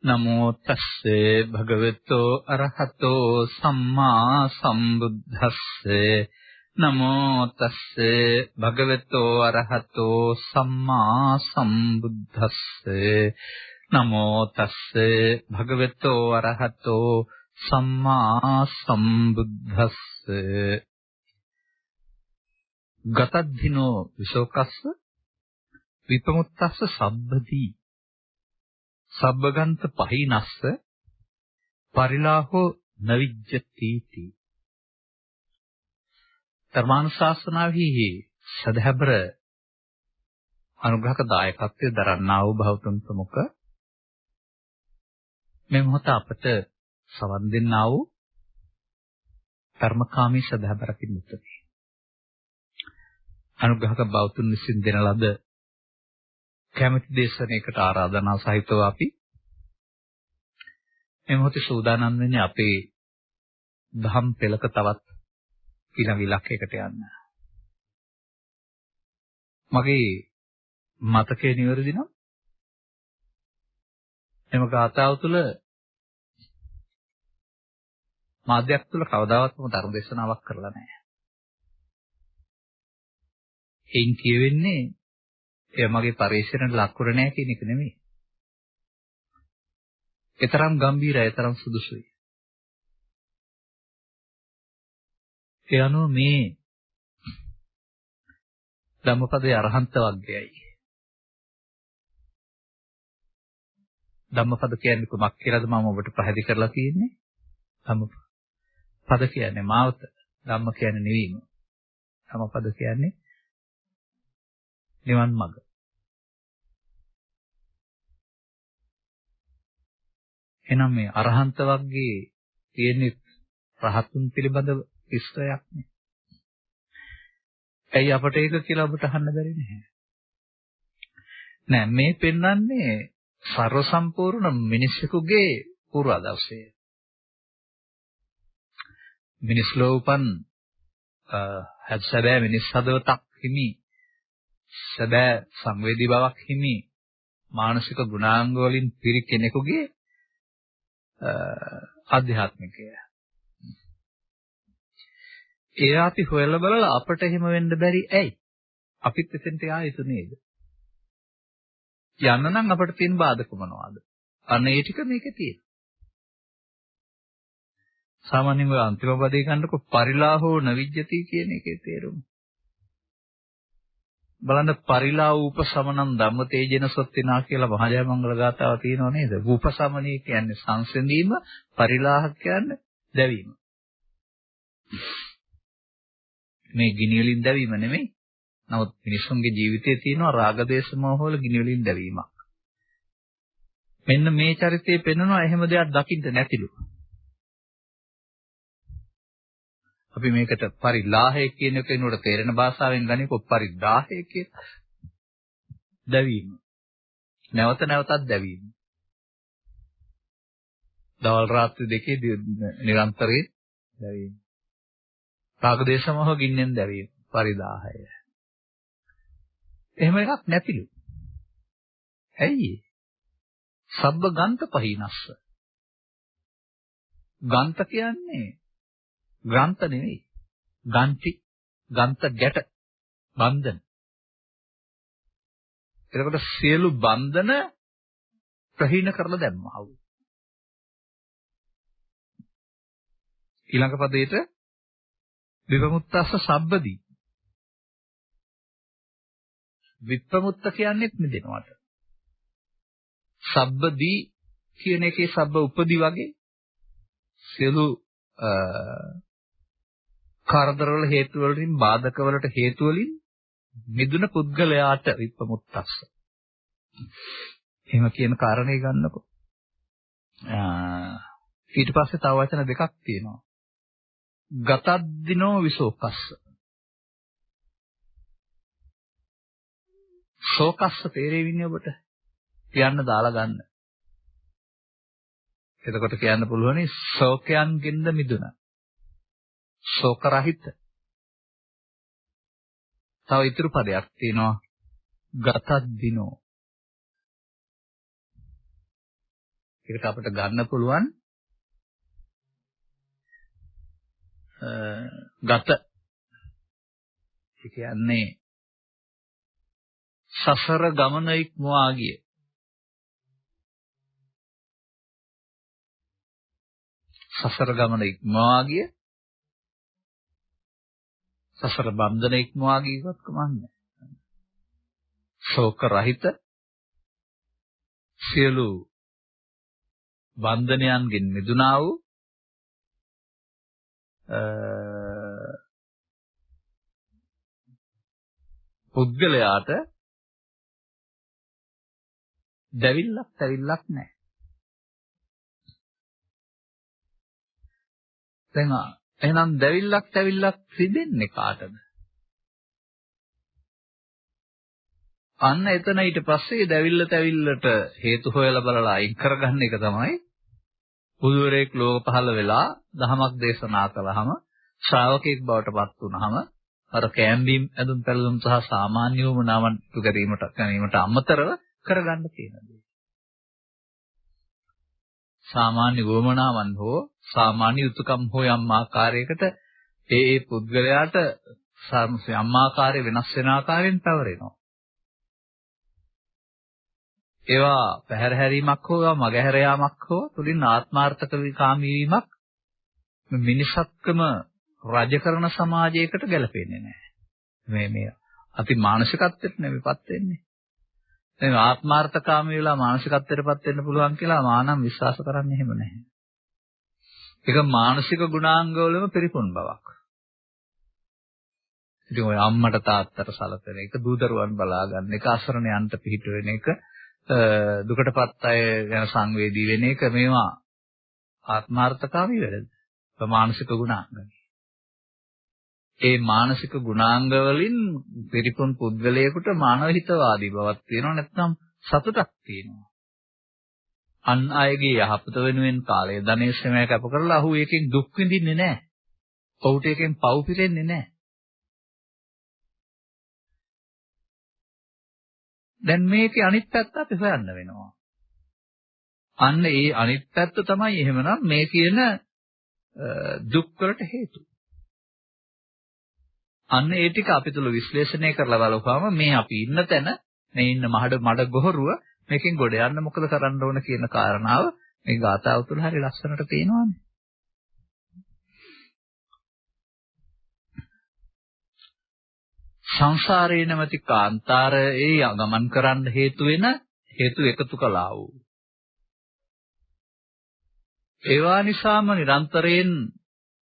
නමෝ තස්සේ භගවතෝ අරහතෝ සම්මා සම්බුද්දස්සේ නමෝ තස්සේ භගවතෝ අරහතෝ සම්මා සම්බුද්දස්සේ නමෝ තස්සේ භගවතෝ අරහතෝ සම්මා සම්බුද්දස්සේ ගතද්ධිනෝ විශෝකස්ස විපමුත්තස්ස සබ්බදී සබ්බගන්ත පහිනස්ස පරිලාහෝ නවිජ්ජති. ධර්මානුශාසනාවෙහි සදහැබර අනුග්‍රහක දායකත්වයේ දරන්නා වූ භෞතුන් ප්‍රමුඛ මේ මොහොත අපට සවන් දෙන්නා වූ ධර්මකාමී සදහැබරකින් යුතුයි. අනුග්‍රහක භෞතුන් විසින් දෙන ලද කැමැති දේශනාවකට ආරාධනා සහිතව අපි මේ මොහොතේ සූදානම් වෙන්නේ අපේ දහම් පෙළක තවත් ඊළඟ ඉලක්කයකට යන්න. මගේ මතකයේ නිවැරදි නම් එම ගාථාව තුළ මාධ්‍යයක් තුළ කවදාවත්ම ධර්ම දේශනාවක් කරලා නැහැ. එයින් කියවෙන්නේ එය මගේ පරිශ්‍රණයට ලක් කර නැහැ කියන එක නෙමෙයි. ඒතරම් ගැඹීරයි, ඒතරම් සුදුසුයි. ඒ අනුව මේ ධම්මපදයේ අරහන්ත වර්ගයයි. ධම්මපද කියන්නේ කොමක් කියලාද මම ඔබට පැහැදිලි කරලා තියෙන්නේ? ධම්මපද කියන්නේ මාවත, ධම්ම කියන්නේ නිවීම. ධම්මපද කියන්නේ නිවන් මඟ. එනම් මේ අරහන්ත වර්ගයේ තියෙන රහතුන් පිළිබඳව විස්තරයක් නේ. ඇයි අපට ඒක කියලා ඔබට අහන්න බැරි නැහැ? නෑ, මේ පෙන්වන්නේ ਸਰව සම්පූර්ණ මිනිසෙකුගේ පූර්වාදර්ශය. මිනිස් ලෝපන් සැබෑ මිනිස් හදවතක් හිමි, සැබෑ සංවේදී බවක් හිමි, මානසික ගුණාංග වලින් පිරි කෙනෙකුගේ ආධ්‍යාත්මිකය. ඒ අපි හොයලා බලලා අපට එහෙම වෙන්න බැරි ඇයි? අපිත් එතෙන්ට ආ යුතු නේද? යන්න නම් අපට තියෙන බාධක මොනවාද? අන්න ඒ ටික මේකේ තියෙනවා. සාමාන්‍යයෙන් ඔය අන්තිම පදේ ගන්නකො පරිලාහෝ නවිජ්ජති කියන එකේ තේරුම. බලන්න පරිලා උපසමනං ධම්මතේජන සොත්තිනා කියලා මහජය මංගල ගාථාව තියෙනව නේද? උපසමනී කියන්නේ සංසිඳීම, පරිලාහ කියන්නේ දැවීම. මේ ගිනි වලින් දැවීම නෙමෙයි. නමුත් මිනිසුන්ගේ ජීවිතයේ තියෙනවා රාග දේශ මොහ වල ගිනි වලින් දැවීමක්. මෙන්න මේ චරිතයේ පෙන්වනවා එහෙම දෙයක් දකින්න නැතිලු. අපි මේකට පරිලාහය කියන එක එනකොට තේරෙන භාෂාවෙන් ගන්නේ පරිදාහය කියලා. දැවීම. නැවත නැවතත් දැවීම. දවල් රාත්‍රී දෙකේ නිරන්තරයෙන් දැවීම. රාග දේශ මොහ ගින්නෙන් දැවීම. පරිදාහය. එහෙම එකක් නැතිලු. ඇයි? සබ්බ ගන්ත පහිනස්ස. ගන්ත කියන්නේ ග්‍රන්ථ නෙවෙයි. ගන්ති, ගන්ත ගැට, බන්ධන. එතකොට සියලු බන්ධන ප්‍රහීන කරලා දැම්මා. ඊළඟ පදේට විපමුත්තස්ස සබ්බදී. විපමුත්ත කියන්නේත් මිදෙනවට. සබ්බදී කියන එකේ සබ්බ උපදී වගේ සියලු කාර්දරවල හේතු වලින් බාධක වලට හේතු වලින් මිදුන පුද්ගලයාට විපමුත්තස්ස. එහෙම කියන කාරණේ ගන්නකො. ඊට පස්සේ තව වචන දෙකක් තියෙනවා. ගතද්දිනෝ විශෝකස්ස. ශෝකස්ස තේරෙවින්නේ ඔබට? කියන්න දාලා ගන්න. එතකොට කියන්න පුළුවනි ශෝකයන්ගෙන්ද මිදුණා. ශෝක රහිත. තව ඉතුරු පදයක් තියෙනවා ගතද්දිනෝ. ඒකට අපිට ගන්න පුළුවන් ගත. ඒ කියන්නේ සසර ගමන ඉක්මවා ගිය. සසර ගමන ඉක්මවා ගිය. සසර බන්ධන ඉක්මවා ගියවත් කමන්නේ. ශෝක රහිත සියලු බන්ධනයන්ගෙන් මිදුණා වූ පුද්ගලයාට දැවිල්ලක් නැහැ. දැන් එහෙනම් දැවිල්ලක් සිදෙන්නේ කාටද? අන්න එතන ඊට පස්සේ දැවිල්ලට හේතු හොයලා බලලා අයින් කරගන්න එක තමයි බුදුරෙක් ලෝක පහළ වෙලා දහමක් දේශනා කළාම ශ්‍රාවකෙක් බවට පත් වුණාම අර කෑම්බීම් ඇඳුම් පැළඳුම් සහ සාමාන්‍ය වුණාවන් ඉටු ගැනීමට අමතරව කරගන්න තියෙන දේ. සාමාන්‍ය වුමනාවන් හෝ සාමාන්‍ය යුතුයකම් හෝ යම් ආකාරයකට ඒ පුද්ගලයාට යම් ආකාරයේ වෙනස් වෙන ආකාරයෙන් පැවරෙනවා. ඒවා පැහැර හැරීමක් හෝ මගහැර යාමක් හෝ තුලින් ආත්මාර්ථකාමී වීමක් මිනිසත්කම රජ කරන සමාජයකට ගැලපෙන්නේ නැහැ. මේ අති මානසිකත්වයට නෙවෙයිපත් වෙන්නේ. දැන් ආත්මාර්ථකාමී වෙලා මානසිකත්වයටපත් වෙන්න පුළුවන් කියලා මානම් විශ්වාස කරන්නේ එහෙම නැහැ. ඒක මානසික ගුණාංගවලම පිරිපුන් බවක්. ඉතින් ඔය අම්මට තාත්තට සලකන එක, දූ දරුවන් බලා ගන්න එක, අසරණයන්ට පිහිට වෙන එක, දුකටපත් අය ගැන සංවේදී වෙන එක මේවා ආත්මාර්ථකාමී වැඩද? මානසික ගුණාංග. ඒ මානසික ගුණාංග වලින් පිරිපුන් පුද්ගලයෙකුට මානව හිතවාදී බවක් තියෙනවා, නැත්නම් සතුටක් තියෙනවා. අන් අයගේ යහපත වෙනුවෙන් කාලය ධනෙ ශ්‍රමය කැප කරලා අහු එකෙන් දුක් විඳින්නේ නැහැ. ඔහුට එකෙන් පව් පිරෙන්නේ නැහැ. දැන් මේකේ අනිත් පැත්ත අපි හොයන්න වෙනවා. අන්න ඒ අනිත් පැත්ත තමයි එහෙමනම් මේ කියන දුක් වලට හේතු. අන්න ඒ ටික අපි තුල විශ්ලේෂණය කරලා බලපුවාම මේ අපි ඉන්න තැන, මේ ඉන්න මඩ ගොහරුව මේකෙන් ගොඩ යන්න මොකද කරන්න ඕන කියන කාරණාව මේ ගාථාව තුල හරිය ලස්සනට පේනවානේ. සංසාරේ නැමැති කාන්තාරයේ ගමන් කරන්න හේතු වෙන හේතු එකතු කළා වූ. ඒවා නිසාම නිරන්තරයෙන්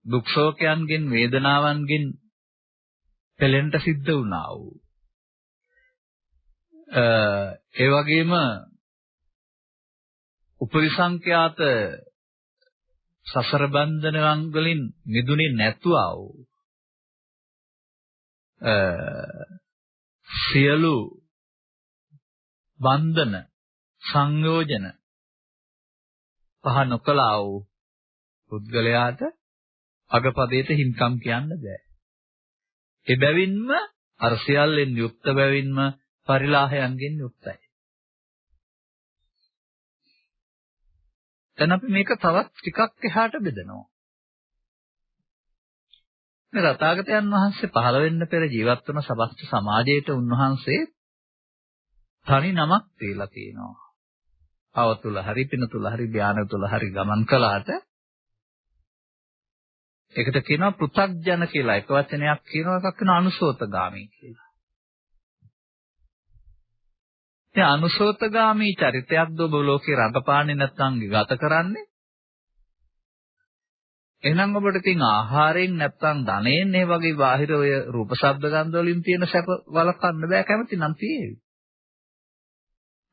දුක් ශෝකයන්ගෙන් වේදනාවන්ගෙන් පෙළෙන්න සිද්ධ වුණා වූ. ඒ වගේම උපරිසංඛ්‍යාත සසර බන්ධනයන් වලින් මිදුනේ නැතුවා වූ. සියලු බන්ධන සංයෝජන පහ නොකලා වූ පුද්ගලයාට අගපදයට හින්කම් කියන්න බෑ. ඒ බැවින්ම අර සියල්ලෙන් යුක්ත බැවින්ම පරිලාහයන්ගෙන් යුක්තයි. දැන් අපි මේක තවත් ටිකක් එහාට බෙදනවා. මේ රතාගතයන් වහන්සේ පහළ වෙන්න පෙර ජීවත් වුණ සබස්ත සමාජයට උන්වහන්සේ තනි නමක් දීලා තියෙනවා. පව තුල හරි පින තුල හරි ධානය තුල හරි ගමන් කළාට ඒකට කියනවා පෘථග්ජන කියලා. එක වචනයක් කියනවා, එකක් කියනවා අනුසෝතගාමී කියලා. ඒ අනුසෝතගාමී චරිතයක් දොබ ලෝකේ රඟපාන්නේ නැත්නම් ගත කරන්නේ. එහෙනම් ඔබට තියෙන ආහාරයෙන් නැත්නම් ධනෙන් මේ වගේ බාහිර ඔය රූප ශබ්ද ගන්ධ වලින් තියෙන සැප වළක්වන්න බෑ, කැමති නම් තියෙවි.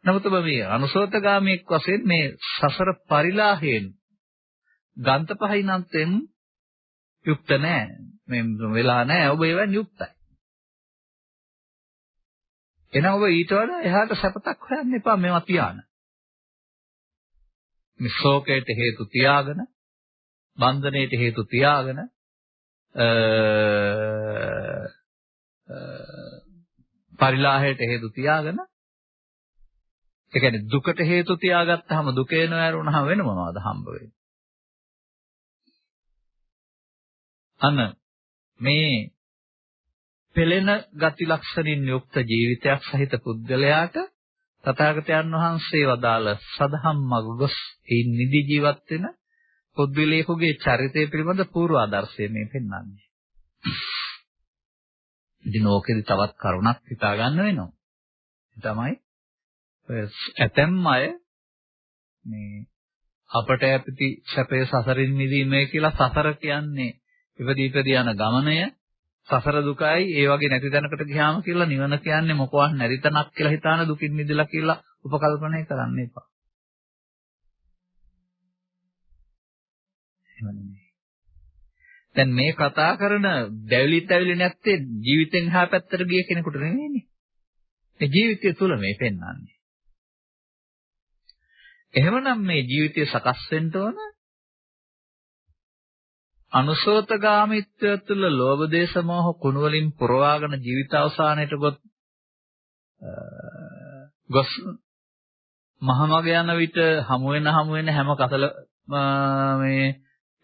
නමුත් ඔබ මේ අනුසෝතගාමීෙක් වශයෙන් මේ සසර පරිලාහයෙන් ගන්ත පහිනන්තෙන් යුක්ත නැහැ. මේ වෙලා නැහැ. ඔබ ඒවෙන් යුක්තයි. එහෙනම් ඔබ ඊට වඩා එහාට සැපතක් හොයන්න එපා මේවා තියාන. මේ ශෝකයට හේතු තියාගෙන, බන්ධනයට හේතු තියාගෙන, පරිලාහයට හේතු තියාගෙන ඒ කියන්නේ දුකට හේතු තියාගත්තාම දුක එනවා ඇරුණාම වෙන මොනවද හම්බ වෙන්නේ? අන්න මේ පෙළෙන ගති ලක්ෂණින් යුක්ත ජීවිතයක් සහිත පුද්ගලයාට තථාගතයන් වහන්සේ වදාළ සදහම් මඟ ගොස් ඒ නිදි ජීවත් වෙන පුද්ගලයෙකුගේ චරිතය පිළිබඳ පූර්ව ආදර්ශය මේ පෙන්වන්නේ. ඉතින් ඕකෙදි තවත් කරුණක් හිතා ගන්න වෙනවා. තමයි ඇතැම් අය මේ අපට ඇති සැපේ සසරින් මිදීමේ කියලා සසර කියන්නේ ඉපදී යන ගමනය සසර දුකයි ඒ වගේ නැති තැනකට ගියාම කියලා නිවන කියන්නේ මොකවත් නැති තැනක් කියලා හිතාන දුකින් මිදලා කියලා උපකල්පනය කරන්න එපා. දැන් මේ කතා කරන දැවිලි නැත්තේ ජීවිතෙන් එහා පැත්තට ගිය කෙනෙකුට නෙවෙයිනේ. මේ ජීවිතය තුල මේ පෙන්වන්නේ. එහෙමනම් මේ ජීවිතය සකස් වෙන්න ඕන අනුසෝතගාමීත්වය තුළ ලෝභ දේශ මොහ කුණ වලින් පුරවාගෙන ජීවිත අවසානයේට ගොස් මහමග යන විට හමු වෙන හැම කසල මේ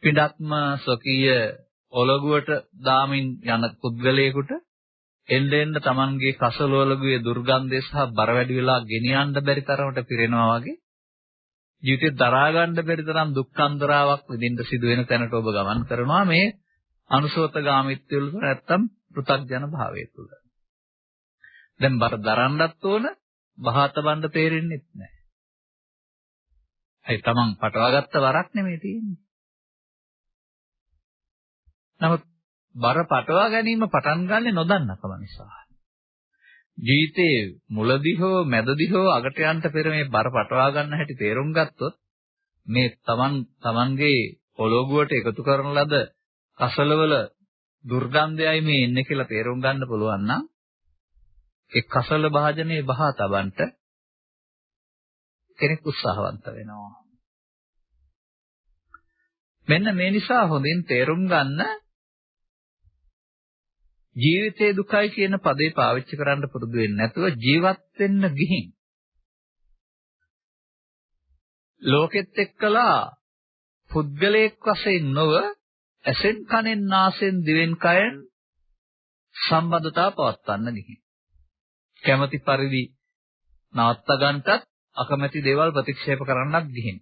පිටත්ම ස්වකීය ඔලගුවට දාමින් යන පුද්ගලයෙකුට එන්න තමන්ගේ කසල ඔලගුවේ දුර්ගන්ධය සහ බර වැඩි වෙලා ගෙනියන්න බැරි තරමට පිරෙනවා වගේ ජීවිතේ දරා ගන්න බැරි තරම් දුක්ඛන්දරාවක් විඳින්න සිදු වෙන තැනට ඔබ ගමන් කරනවා මේ අනුසෝතගාමීත්වය වල නැත්තම් පෘථග්ජන භාවය තුල. දැන් බර දරන්නත් ඕන බහාත බණ්ඩ තේරෙන්නේ නැහැ. ඒ තමන් පටවාගත්ත වරක් නෙමෙයි තියෙන්නේ. නමුත් බර පටවා ගැනීම පටන් ගන්නෙ නොදන්නකම නිසා. ජීවිතේ මුලදී හෝ මැදදී හෝ අගට යන්න පෙර මේ බර පටවා ගන්න හැටි තේරුම් ගත්තොත් මේ තමන්ගේ පොළොගුවට එකතු කරන ලද කසලවල දුර්ගන්ධයයි මේ එන්නේ කියලා තේරුම් ගන්න පුළුවන් නම් ඒ කසල භාජනයේ බහා තබන්න කෙනෙක් උත්සාහවන්ත වෙනවා. මෙන්න මේ නිසා හොඳින් තේරුම් ගන්න ජීවිතේ දුකයි කියන පදේ පාවිච්චි කරන්න පුරුදු වෙන්නේ නැතුව ජීවත් වෙන්න ගිහින් ලෝකෙත් එක්කලා පුද්ගලයෙක් වශයෙන් නොව ඇසෙන් කනෙන් නාසයෙන් දිවෙන් කයෙන් සම්බන්ධතාව පවත්වන්න ගිහින් කැමැති පරිදි නවත්ත ගන්නටත් අකමැති දේවල් ප්‍රතික්ෂේප කරන්නත් ගිහින්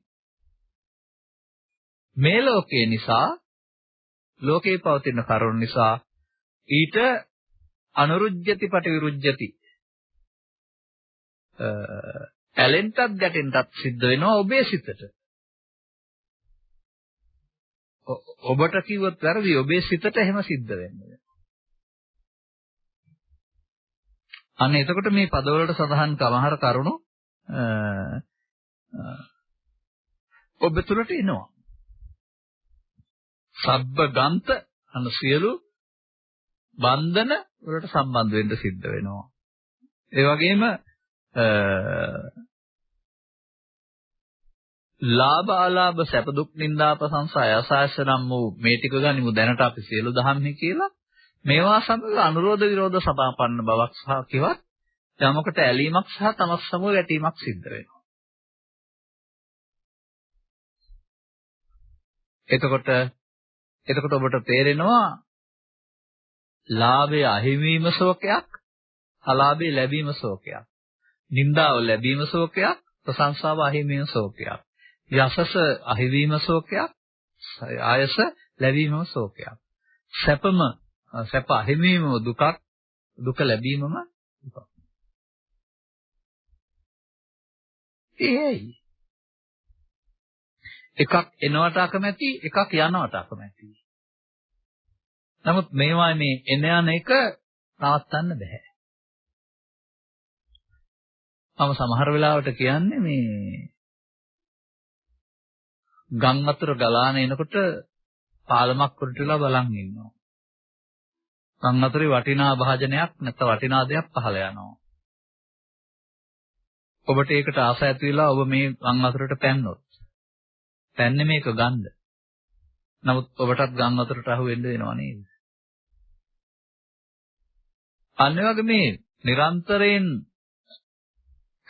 මේ ලෝකේ නිසා ලෝකේ පවතින කරුණ නිසා ඊට අනුරුජ්‍යති පටිවිරුජ්‍යති ඇලෙන්ටත් ගැටෙන්ටත් සිද්ධ වෙනවා ඔබේ සිතට. ඔබට කිව්වොත් වැරදි ඔබේ සිතට එහෙම සිද්ධ වෙන්නේ. අන්න එතකොට මේ පදවලට සඳහන් කමහර කරුණු ඔබ තුළට එනවා. සබ්බ ගන්ත සියලු බන්ධන වලට සම්බන්ධ වෙන්න සිද්ධ වෙනවා. ඒ වගේම ලාභ අලාභ සැප දුක් නිന്ദා ප්‍රශංසා යසායස නම් වූ මේ ටික ගනිමු දැනට අපි සියලු දහම්හි කියලා මේවා සමග අනුරෝධ විරෝධ සමාපන්න බවක් සහ කිවත් යමකට ඇලීමක් සහ තමස් සමග ගැටීමක් සිද්ධ වෙනවා. එතකොට ඔබට තේරෙනවා ලාභය අහිමීම ශෝකයක්, අලාභය ලැබීම ශෝකයක්. නිന്ദාව ලැබීම ශෝකයක්, ප්‍රශංසාව අහිමීම ශෝකයක්. යසස අහිවීම ශෝකයක්, ආයස ලැබීම ශෝකයක්. සැප අහිමීම දුකක්, දුක ලැබීමම දුකක්. ඒයි. එකක් එනවට අකමැති, එකක් යනවට අකමැති. නමුත් මේවා මේ එන යන එක නවත්තන්න බෑ. මම සමහර වෙලාවට කියන්නේ මේ ගම් වතුර ගලාන එනකොට පාලමක් උඩටලා බලන් ඉන්නවා. ගම් වතුරේ වටිනා භාජනයක් නැත්නම් වටිනා දෙයක් පහළ යනවා. ඔබට ඒකට ආස ඇති වෙලා ඔබ මේ ගම් වතුරට පැන්නොත් පැන්නේ මේක ගන්න. නමුත් ඔබටත් ගම් වතුරට අහු වෙන්න වෙනව නේද? අන්න වගේ මේ නිරන්තරයෙන්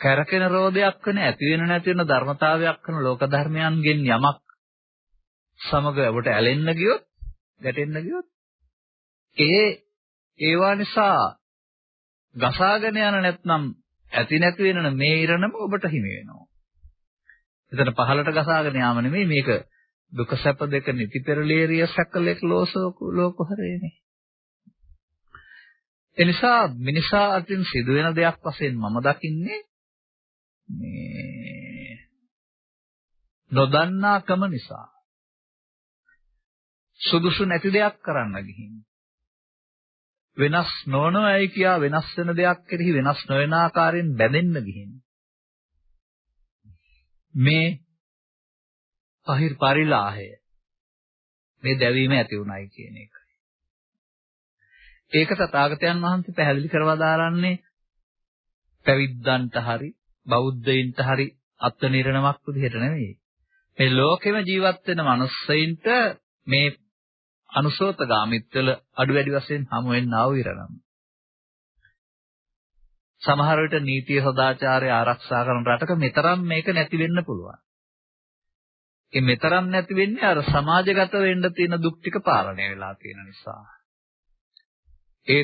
කරකින රෝධයක් වෙන ඇති වෙන නැති වෙන ධර්මතාවයක් කරන ලෝක ධර්මයන්ගෙන් යමක් සමග ඔබට ඇලෙන්න ගියොත් ගැටෙන්න ගියොත් ඒවා නිසා ගසාගෙන යන නැත්නම් ඇති නැති වෙන මේ ඉරණම ඔබට හිමි වෙනවා. එතන පහළට ගසාගෙන යාම නෙමෙයි මේක දුක සැප දෙක නිති පෙරලේරිය සැකලෙක් ලෝකහරේනේ. එනිසා මිනිසා අතින් සිදුවෙන දෙයක් වශයෙන් මම දකින්නේ මේ නොදන්නාකම නිසා සුදුසු නැති දෙයක් කරන්න ගිහින් වෙනස් නොවනවයි කියා වෙනස් වෙන දෙයක් කෙරෙහි වෙනස් නොවන ආකාරයෙන් බැඳෙන්න ගිහින් මේ පරිලාහය මේ දැවීම ඇති උනායි කියන එකයි. ඒක තථාගතයන් වහන්සේ පැහැදිලි කරවා දාරන්නේ පැවිද්දන්ට හරි බෞද්ධයින්ට හරි අත්නිරණමක් විදිහට නෙවෙයි. මේ ලෝකෙම ජීවත් වෙන මනුස්සයින්ට මේ අනුසෝතගාමිත්වල අඩු වැඩි වශයෙන් හමු වෙන්නා වූ ඉරණම. සමහර විට නීතිය සදාචාරය ආරක්ෂා කරන රටක මෙතරම් මේක නැති වෙන්න පුළුවන්. ඒ මෙතරම් නැති වෙන්නේ අර සමාජගත වෙන්න තියෙන දුක් ටික පාලනය වෙලා තියෙන නිසා. ඒ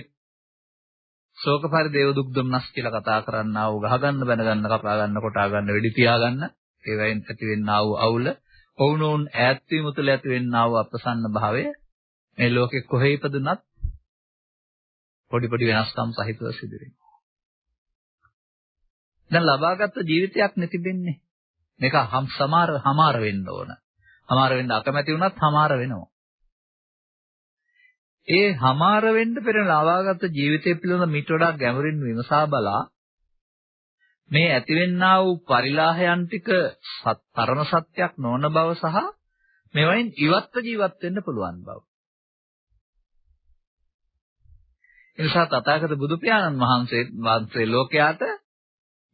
ශෝක පරිදේව දුක් දුම්නස් කියලා කතා කරන්නා වූ ගහගන්න බැනගන්න කපා ගන්න කොටා ගන්න වෙඩි තියා ගන්න ඒ වයින් ඇති වෙන්නා වූ අවුල ඔවුනොවුන් ඈත් වීම තුළ ඇති වෙන්නා වූ අප්‍රසන්න භාවය මේ ලෝකෙ කොහේ ඉපදුනත් පොඩි පොඩි වෙනස්කම් සහිතව සිදු වෙනවා. දැන් ලබාගත් ජීවිතයක් නැතිවෙන්නේ. මේක හමාර වෙන්න ඕන. හමාර වෙන්න අකමැති වුණත් හමාර වෙනවා. ඒ හමාර වෙන්න පෙර ලබාගත් ජීවිතය පිළිබඳ මිට වඩා ගැඹුරින් විමසා බලා මේ ඇතිවෙන්නා වූ පරිලාහයන් ටික පරම සත්‍යක් නොවන බව සහ මේවයින් ඉවත්ව ජීවත් වෙන්න පුළුවන් බව. එනිසා තථාගත බුදු පියාණන් වහන්සේ ලෝකයාට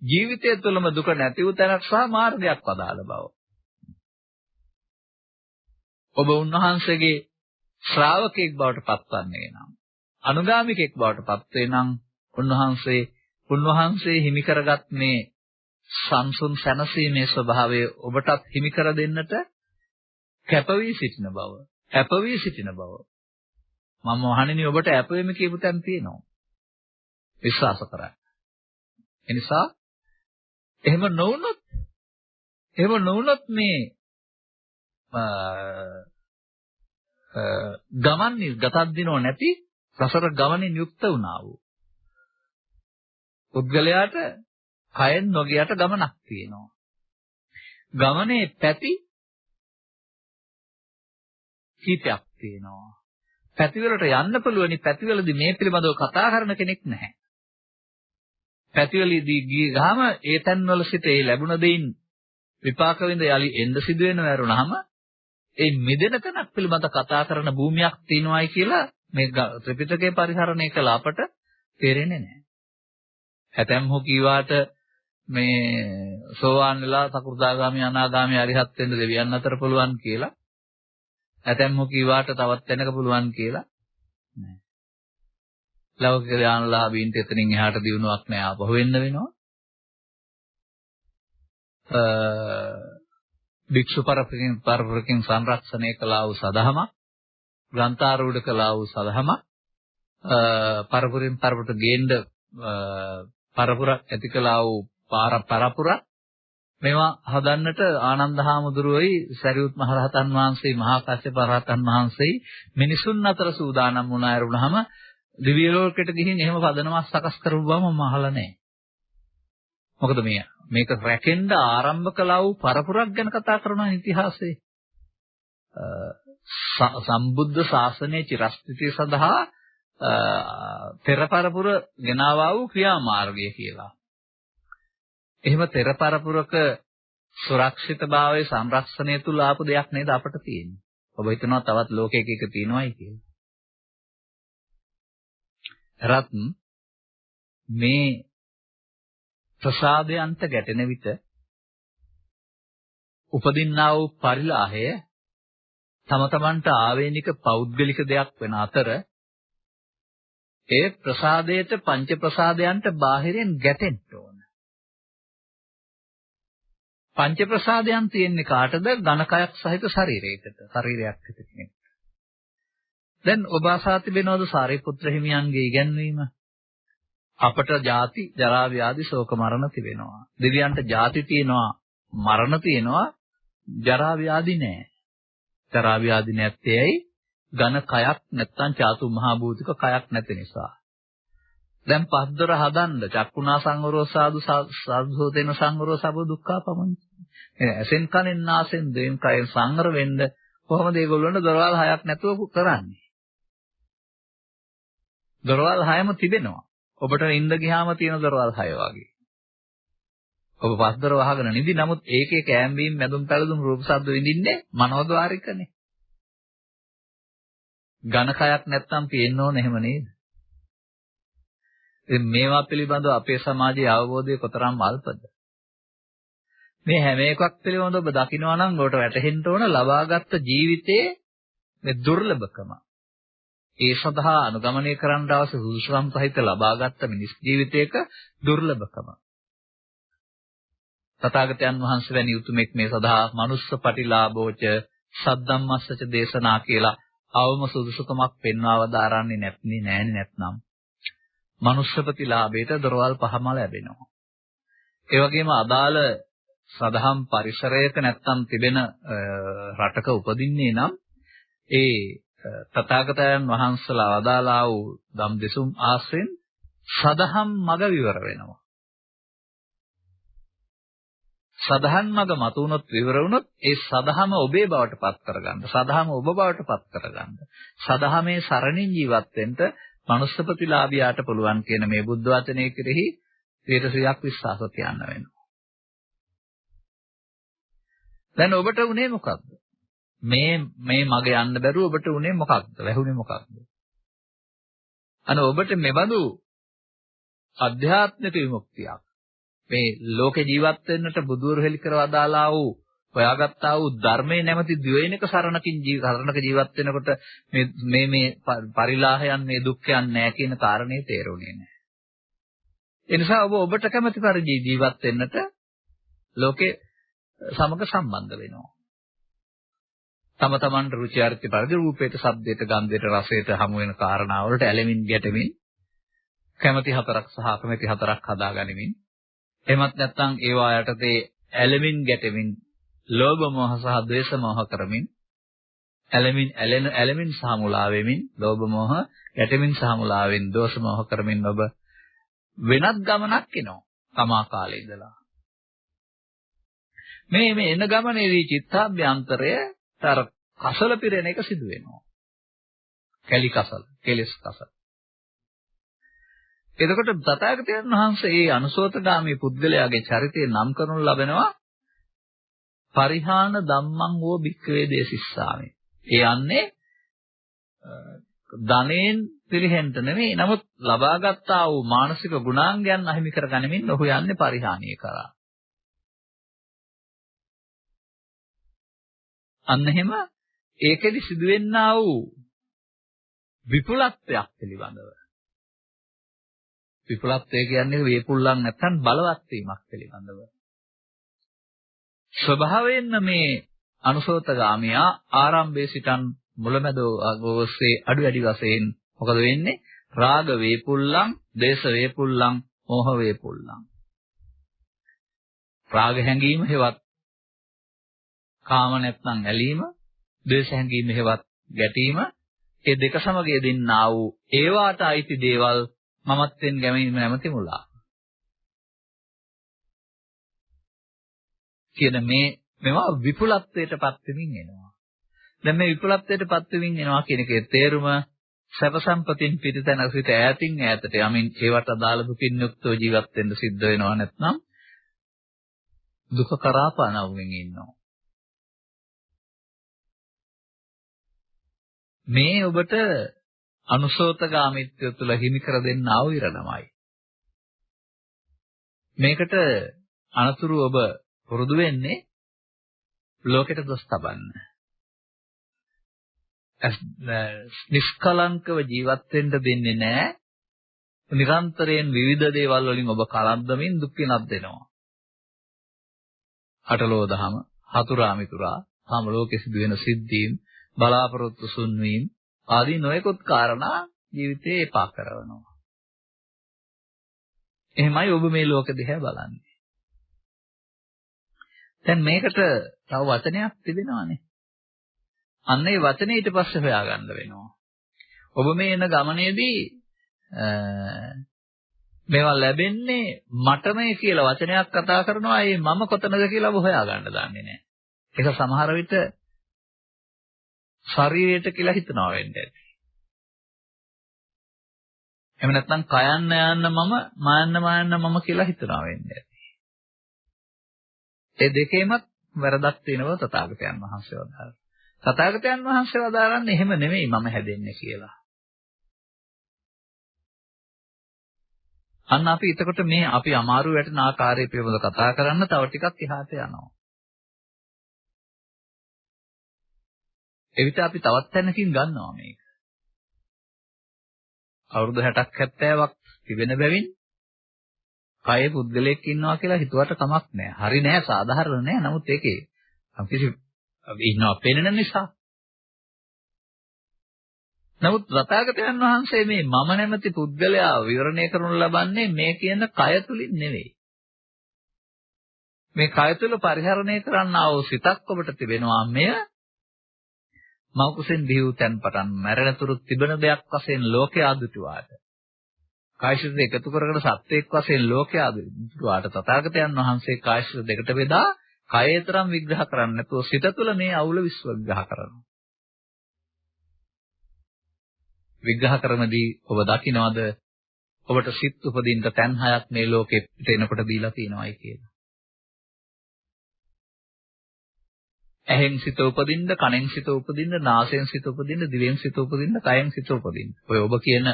ජීවිතය තුළම දුක නැති වූ තැනක් සහ මාර්ගයක් පදාළ බව. ඔබ උන්වහන්සේගේ ශ්‍රාවකෙක් බවට පත්වන්නේ නම් අනුගාමිකෙක් බවට පත් වේ නම් උන්වහන්සේ හිමි කරගත් මේ සංසුන් සැනසීමේ ස්වභාවය ඔබටත් හිමි කර දෙන්නට කැපවී සිටින බව. මම වහන්නේ ඔබට අපෙමි කියපු තැන තියෙනවා. විශ්වාස කරන්න. එනිසා එහෙම නොවුනොත් මේ ගමන් ගතක් දිනෝ නැති සසර ගමනින් යුක්ත වුණා වූ පුද්ගලයාට කයෙන් නොගියට ගමනක් තියෙනවා. ගමනේ පැති කීපයක් තියෙනවා. පැතිවලට යන්න පුළුවනි. පැතිවලදී මේ පිළිබඳව කතා කරන කෙනෙක් නැහැ. පැතිවලදී ගියාම ඒ තැන්වල සිට ඒ ලැබුණ දෙයින් විපාක විඳ යලි එන්න සිදු වෙනව ඇරුණාම ඒ මිදෙන තැනක් පිළිබඳ කතා කරන භූමියක් තියෙනවායි කියලා මේ ත්‍රිපිටකේ පරිහරණය කළ අපට තේරෙන්නේ නැහැ. හැතැම්හු කීවාට මේ සෝවාන් වෙලා සකෘදාගාමි අනාගාමි අරිහත් වෙන්න දෙවියන් අතර පුළුවන් කියලා. හැතැම්හු කීවාට තවත් තැනක පුළුවන් කියලා. නෑ. ලෞකික ඥානලාභීන්ට එතනින් එහාට දිනුවක් නෑ ආපහු වෙන්න වෙනවා. භික්ෂු පරපරකින් සංරක්ෂණය කළා වූ සදහම, ග්‍රන්ථාරූඪ කළා වූ සදහම, පරපුරින් පරපුරට ගේන්න පරපුරක් ඇති කළා වූ පරපුර මේවා හදන්නට ආනන්ද හාමුදුරුවෝයි සරියුත් මහරහතන් වහන්සේ මහා කාශ්‍යප රහතන් වහන්සේ මිනිසුන් අතර සූදානම් වුණා ඇරුණාම දිව්‍ය ලෝකෙට ගිහින් එහෙම පදනමක් සකස් කරපු බව මම අහලා නැහැ. මොකද මේක රැකෙන්න ආරම්භ කළා වූ පරපුරක් ගැන කතා කරන ඉතිහාසයේ සම්බුද්ධ ශාසනයේ චිරස්ථිතිය සඳහා පෙර පරපුර ගෙනාවා වූ ක්‍රියාමාර්ගය කියලා. එහෙම පෙර පරපුරක සුරක්ෂිතභාවයේ සංරක්ෂණය තුල ආපු දෙයක් නේද අපට තියෙන්නේ. ඔබ හිතනවා තවත් ලෝකයක එක තියෙනවයි කියලා. රත් මේ ප්‍රසාදයන්ට ගැටෙන විට උපදින්නා වූ පරිලාහය තම තමන්ට ආවේනික පෞද්ගලික දෙයක් වෙන අතර ඒ ප්‍රසාදයට පංච ප්‍රසාදයන්ට බාහිරින් ගැටෙන්න ඕන. පංච ප්‍රසාදයන් තියෙන්නේ කාටද? ඝනකයක් සහිත ශරීරයකට. ශරීරයක් හිතකින්. දැන් ඔබ අසා තිබෙනවද සාරිපුත්‍ර හිමියන්ගේ ඉගැන්වීම? අපට ජාති, ජරා, ව්‍යාධි, ශෝක මරණ තිබෙනවා. දෙවියන්ට ජාති තියෙනවා, මරණ තියෙනවා, ජරා ව්‍යාධි නැහැ. ජරා ව්‍යාධි නැත්තේ ඇයි? ඝන කයක් නැත්තම් චාතු මහා භූතික කයක් නැති නිසා. දැන් පස්දොර හදන්න චක්කුණා සංවරෝ සාදු සාධුතේන සංවරෝ සබ්බ දුක්ඛා පමංච. එසෙන් කනෙන් නාසෙන් දෙන් කයෙන් සංවර වෙන්න කොහොමද ඒගොල්ලන්ට දොරවල් හයක් නැතුව කරන්නේ? දොරවල් හයම තිබෙනවා. ඔබට ඉන්න ගියාම තියෙන දොරවල් හය වගේ. ඔබ පස්දොර වහගෙන නිදි. නමුත් ඒකේ කෑම්බීම් මැදුම් පැලදුම් රූප ශබ්ද විඳින්නේ මනෝද්වාරිකනේ. ඝන කයක් නැත්තම් පේන්න ඕන එහෙම නේද? ඉතින් මේවා පිළිබඳව අපේ සමාජයේ අවබෝධය කොතරම් අල්පද? මේ හැම එකක් පිළිබඳව ඔබ දකිනවා නම් ඔබට වැටහෙන්න ඕන ලබාගත් ජීවිතයේ මේ දුර්ලභකම. ඒ සඳහා අනුගමනය කරන්න අවශ්‍ය සුදුසුකම් සහිත ලබාගත් මිනිස් ජීවිතයක දුර්ලභකම. තථාගතයන් වහන්සේ වැනි උතුමෙක් මේ සඳහා මනුස්ස පටිලාභෝච සද්දම්මස්සච දේශනා කියලා අවම සුදුසුකමක් පෙන්වව දාරන්නේ නෑනේ නැත්නම් මනුස්සපති ලාභයට දොරවල් පහම ලැබෙනවා. ඒ වගේම අදාළ සදහම් පරිසරයක නැත්තම් තිබෙන රටක උපදින්නේ නම් ඒ තථාගතයන් වහන්සේලා වදාළා වූ ධම් දෙසුම් ආශ්‍රයෙන් සදහම් මඟ විවර වෙනවා. සදහම් මඟ මත උනොත් විවර වුණොත් ඒ සදහම ඔබේ බවට පත් කරගන්න. සදහම ඔබ බවට පත් කරගන්න. සදහමේ සරණින් ජීවත් වෙන්න මනුස්සපතිලාභියාට පුළුවන් කියන මේ බුද්ධ වචනය කෙරෙහි 100ක් විශ්වාස තියන්න වෙනවා. දැන් ඔබට උනේ මොකක්ද? මේ මග යන්න බැරුව ඔබට උනේ මොකක්ද? වැහුනේ මොකක්ද? ඔබට මෙබඳු අධ්‍යාත්මික විමුක්තියක් මේ ලෝකේ ජීවත් වෙන්නට බුදුවරු හෙළි කරව දාලා වූ හොයාගත්තා වූ ධර්මයේ නැමැති ද්වේනික සරණක ජීවත් වෙනකොට මේ පරිලාහයන් මේ දුක්ඛයන් නැහැ කියන කාරණේ තේරුණේ නැහැ. ඒ නිසා ඔබට කැමති පරිදි ජීවත් වෙන්නට ලෝකේ සමග සම්බන්ධ වෙනවා. තම තමන්ට රුචි අරුචි පරිදි රූපයට, ශබ්දයට, ගන්ධයට, රසයට හමු වෙන කාරණා වලට ඇලෙමින් ගැටෙමින් කැමැති හතරක් සහ අකමැති හතරක් හදාගනිමින් එහෙමත් නැත්නම් ඒවා යටතේ ඇලෙමින් ගැටෙමින් ලෝභ මොහ සහ ද්වේෂ මොහ කරමින් ඇලෙමින් සහ මුලා වෙමින් ලෝභ මොහ ගැටෙමින් සහ මුලා වෙමින් දෝෂ මොහ කරමින් ඔබ වෙනත් ගමනක් එනවා තමා කාලේ ඉඳලා මේ එන ගමනේදී චිත්තාභ්‍යන්තරය තර කසල පිරෙන එක සිදු වෙනවා. කැලි කසල, කෙලස් කසල. එතකොට තථාගතයන් වහන්සේ මේ අනුසෝතගාමී පුද්ගලයාගේ චරිතය නම් කරනු ලබනවා පරිහාන ධම්මං වූ භික්ඛවේ දේසිස්සාමි. ඒ යන්නේ ධනෙන් පිළිහෙන්න නෙමෙයි. නමුත් ලබාගත්තා වූ මානසික ගුණාංගයන් අහිමි කරගනිමින් ඔහු යන්නේ පරිහානිය කරා. අන්න එහෙම ඒකෙදි සිදුවෙන්නා වූ විපුලත්වයක් පිළිබඳව. විපුලත්වය කියන්නේ වේපුල්ලන් නැත්නම් බලවත් වීමක් පිළිබඳව. ස්වභාවයෙන්ම මේ අනුසෝතගාමියා ආරම්භයේ සිටන් මුලමැද ඔස්සේ අඩු වැඩි වශයෙන් මොකද වෙන්නේ? රාග වේපුල්ලන්, දේශ වේපුල්ලන්, මෝහ වේපුල්ලන්. රාග හැඟීම හේවත් කාම නැත්නම් ඇලීම, ද්වේෂ හැඟීම හේවත් ගැටීම, මේ දෙක සමග යෙදෙන්නා වූ ඒවාට අයිති දේවල් මමත්වෙන් ගැනීම නැමැති මුලා. කියන මේවා විපුලත්වයටපත් වෙමින් එනවා. දැන් මේ විපුලත්වයටපත් වෙමින් එනවා කියන එකේ තේරුම සැප සම්පතින් පිටිතන සිට ඈතින් ඈතට යමින් ඒවට අදාළ දුකින් යුක්තව ජීවත් වෙන්න සිද්ධ වෙනවා නැත්නම් දුක කරා පනවමින් ඉන්නවා. මේ ඔබට අනුසෝතගාමීත්වය තුළ හිමි කර දෙන්න ආවිරණමයි. මේකට අනතුරු ඔබ පුරුදු වෙන්නේ ලෝකෙට දොස් තබන්න. නිෂ්කලංකව ජීවත් වෙන්න දෙන්නේ නැහැ. නිරන්තරයෙන් විවිධ දේවල් වලින් ඔබ කලන්දමින් දුක් විඳිනවා. අටලෝ දහම, හතුරා මිතුරා, තම ලෝකෙ සිදුවෙන සිද්ධීන්, බලාපොරොත්තු සුන්වීම ආදී නොයෙකුත් කාරණා ජීවිතේ එපා කරනවා. එහෙමයි ඔබ මේ ලෝක දිහා බලන්නේ. දැන් මේකට තව වචනයක් තිබෙනවානේ. අන්න ඒ වචනේ ඊට පස්සේ හොයාගන්න වෙනවා. ඔබ මේ එන ගමනේදී මේවා ලැබෙන්නේ මටමයි කියලා වචනයක් කතා කරනවා. ඒ මම කොතනද කියලා ඔබ හොයාගන්න දන්නේ නැහැ. ඒක සමහර විට ශරීරයට කියලා හිතනවා වෙන්නේ. එහෙම නැත්නම් කයන්න යන්න මම මාන්න මම කියලා හිතනවා වෙන්නේ. ඒ දෙකේම වැරදක් තියෙනවා තථාගතයන් වහන්සේ වදාළා. තථාගතයන් වහන්සේ වදාළන්නේ එහෙම නෙමෙයි මම හැදෙන්නේ කියලා. අන්න අපි එතකොට මේ අපි අමාරු වැටෙන ආකාරය පිළිබඳව කතා කරන්න තව ටිකක් එහාට යනවා. එවිට අපි තවත් තැනකින් ගන්නවා මේක. අවුරුදු 60ක් 70ක් තිබෙන බැවින් කයේ පුද්ගලයෙක් ඉන්නවා කියලා හිතුවට කමක් නැහැ. හරි නෑ, සාධාරණ නෑ. නමුත් ඒකේ කිසි ඉන්නවා පෙනෙන නිසා. නමුත් තථාගතයන් වහන්සේ මේ මම නැමැති පුද්ගලයා විවරණය කරනු ලබන්නේ මේ කියන කය තුලින් නෙවෙයි. මේ කය තුල පරිහරණය කරන්නා වූ සිතක් ඔබට තිබෙනවා. මෙය මෞකසෙන් බිහි වූ තැන් පටන් මරණතුරු තිබෙන දෙයක් වශයෙන් ලෝකයා දුටුවාට. කායශරීර එකතු කරගෙන සත්‍යයක් වශයෙන් ලෝකයා දුටුවාට තථාගතයන් වහන්සේ කායශරීර දෙකට බෙදා කයතරම් විග්‍රහ කරන්නේ නැතුව සිත තුළ මේ අවුල විග්‍රහ කරනවා. විග්‍රහ කරනදී ඔබ දකින්නවද ඔබට සිත් උපදින්න තැන් හයක් මේ ලෝකෙ පිට එනකොට දීලා තියෙනවායි කියලා. ඇහෙන් සිත උපදින්න, කනෙන් සිත උපදින්න, නාසයෙන් සිත උපදින්න, දිවෙන් සිත උපදින්න, කයෙන් සිත උපදින්න. ඔය ඔබ කියන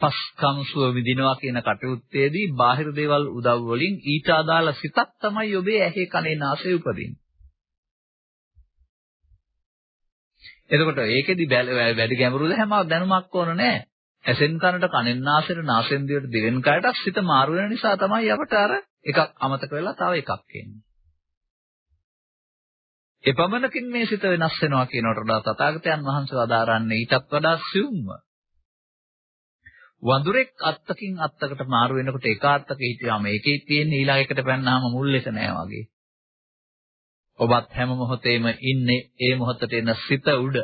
පස්කම්සුව විදිනවා කියන කටයුත්තේදී බාහිර දේවල් උදව් වලින් ඊට අදාළ සිතක් තමයි ඔබේ ඇහි, කනේ, නාසයේ උපදින්නේ. එතකොට ඒකෙදි වැඩි ගැඹුරුද හැම දැනුමක් ඕන නැහැ. ඇසෙන් කනට, කනෙන් නාසයට, නාසයෙන් දිවට, දිවෙන් කයට සිත මාරු වෙන නිසා තමයි අපට අර එකක් අමතක වෙලා තව එකක් එන්නේ. එපමණකින් මේ සිත වෙනස් වෙනවා කියනකට වඩා තථාගතයන් වහන්සේ වදාරන්නේ ඊටත් වඩා සියුම්ව. වඳුරෙක් අත්තකින් අත්තකට මාරු වෙනකොට එක අත්තක හිටියාම ඒකේ තියෙන ඊළඟ එකට පැන්නාම මුල් එක නෑ වගේ. ඔබත් හැම මොහොතේම ඉන්නේ ඒ මොහොතට එන සිත උඩ.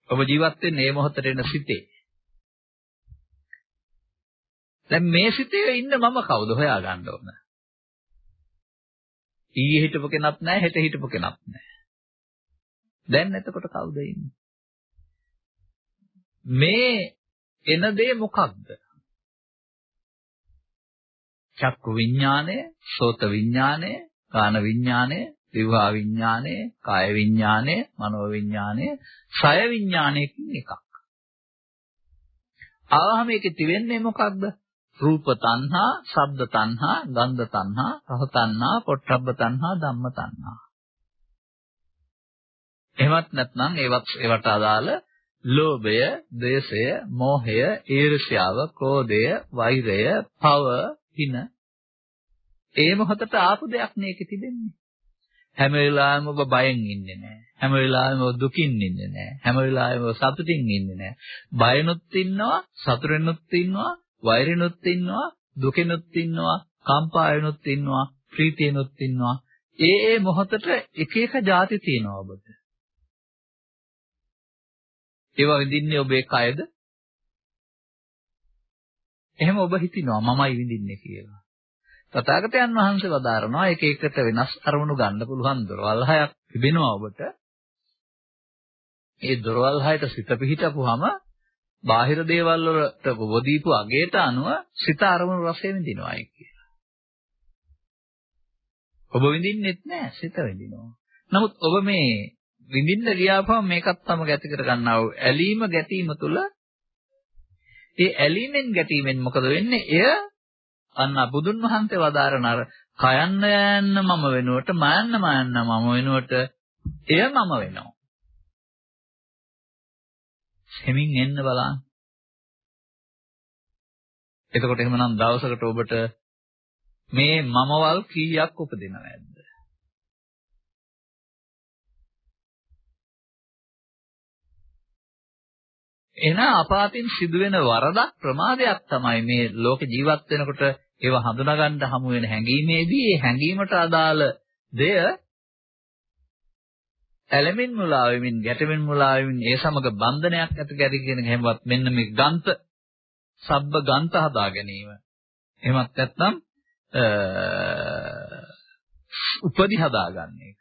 ඔබ ජීවත් වෙන්නේ ඒ මොහොතට එන සිතේ. දැන් මේ සිතේ ඉන්න මම කවුද හොයාගන්න ඕන? ඊයේ හිටපු කෙනක් නැහැ, හෙට හිටපු කෙනක් නැහැ. දැන් එතකොට කවුද ඉන්නේ? මේ එන දේ මොකක්ද? චක්කු විඥානය, සෝත විඥානය, කාන විඥානය, දිවහා විඥානය, කාය විඥානය, මනෝ විඥානය, සය විඥානයකින් එකක්. ආවහම මේකේ තිබෙන්නේ මොකක්ද? රූප තණ්හා, ශබ්ද තණ්හා, ගන්ධ තණ්හා, රස තණ්හා, පොට්ටබ්බ තණ්හා, ධම්ම තණ්හා. එහෙමත් නැත්නම් ඒවට අදාළ ලෝභය, ද්වේෂය, මෝහය, ඊර්ෂ්‍යාව, ක්‍රෝධය, වෛරය, භව, හින ඒ මොහොතට ආපු දෙයක් මේකේ තිබෙන්නේ. හැම වෙලාවෙම ඔබ බයෙන් ඉන්නේ නැහැ. හැම වෙලාවෙම ඔබ දුකින් ඉන්නේ නැහැ. හැම වෙලාවෙම ඔබ සතුටින් ඉන්නේ නැහැ. බයනොත් ඉන්නවා, සතුටෙනොත් ඉන්නවා, වෛරෙනොත් ඉන්නවා, දුකෙනොත් ඉන්නවා, කම්පාවෙනොත් ඉන්නවා, ප්‍රීතියෙනොත් ඉන්නවා. ඒ මොහොතට එක එක જાති තියෙනවා ඔබට. ඒවා විඳින්නේ ඔබේ කයද? එහෙම ඔබ හිතනවා මමයි විඳින්නේ කියලා. තථාගතයන් වහන්සේ වදාරනවා එක එකට වෙනස් අරමුණු ගන්න පුළුවන් දොරවල් හයක් තිබෙනවා ඔබට. ඒ දොරවල් හයට සිත පිහිටපුවාම බාහිර දේවල් වලට වදීපු අගයට අනුව සිත අරමුණු රසයෙන් විඳිනවායි කියලා. ඔබ විඳින්නෙත් නෑ, සිත විඳිනවා. නමුත් ඔබ මේ විඳින්න ගියාපම මේකත් තම ගැති කර ගන්නා වූ ඇලීම ගැටීම තුළ ඒ ඇලීමෙන් ගැටීමෙන් මොකද වෙන්නේ? එය අන්න බුදුන් වහන්සේ වදාරන අර කයන්න යන්න මම වෙනුවට මාන්න මම වෙනුවට එය මම වෙනවා. හැමින් එන්න බලන්න. එතකොට එහෙමනම් දවසකට ඔබට මේ මමවල් කීයක් උපදිනවද? එන අපාතින් සිදුවෙන වරදක් ප්‍රමාදයක් තමයි මේ ලෝක ජීවත් වෙනකොට ඒව හඳුනා ගන්න හමු වෙන හැඟීමේදී ඒ හැඟීමට අදාළ දෙය ඇලෙමින් මුලා වෙමින් ගැටෙමින් මුලා වෙමින් ඒ සමග බන්ධනයක් ඇති කරගෙන හැමවත් මෙන්න මේ ගන්ත සබ්බ ගන්ත හදා ගැනීම. එහෙමත් නැත්නම් උපදි හදාගන්න එක.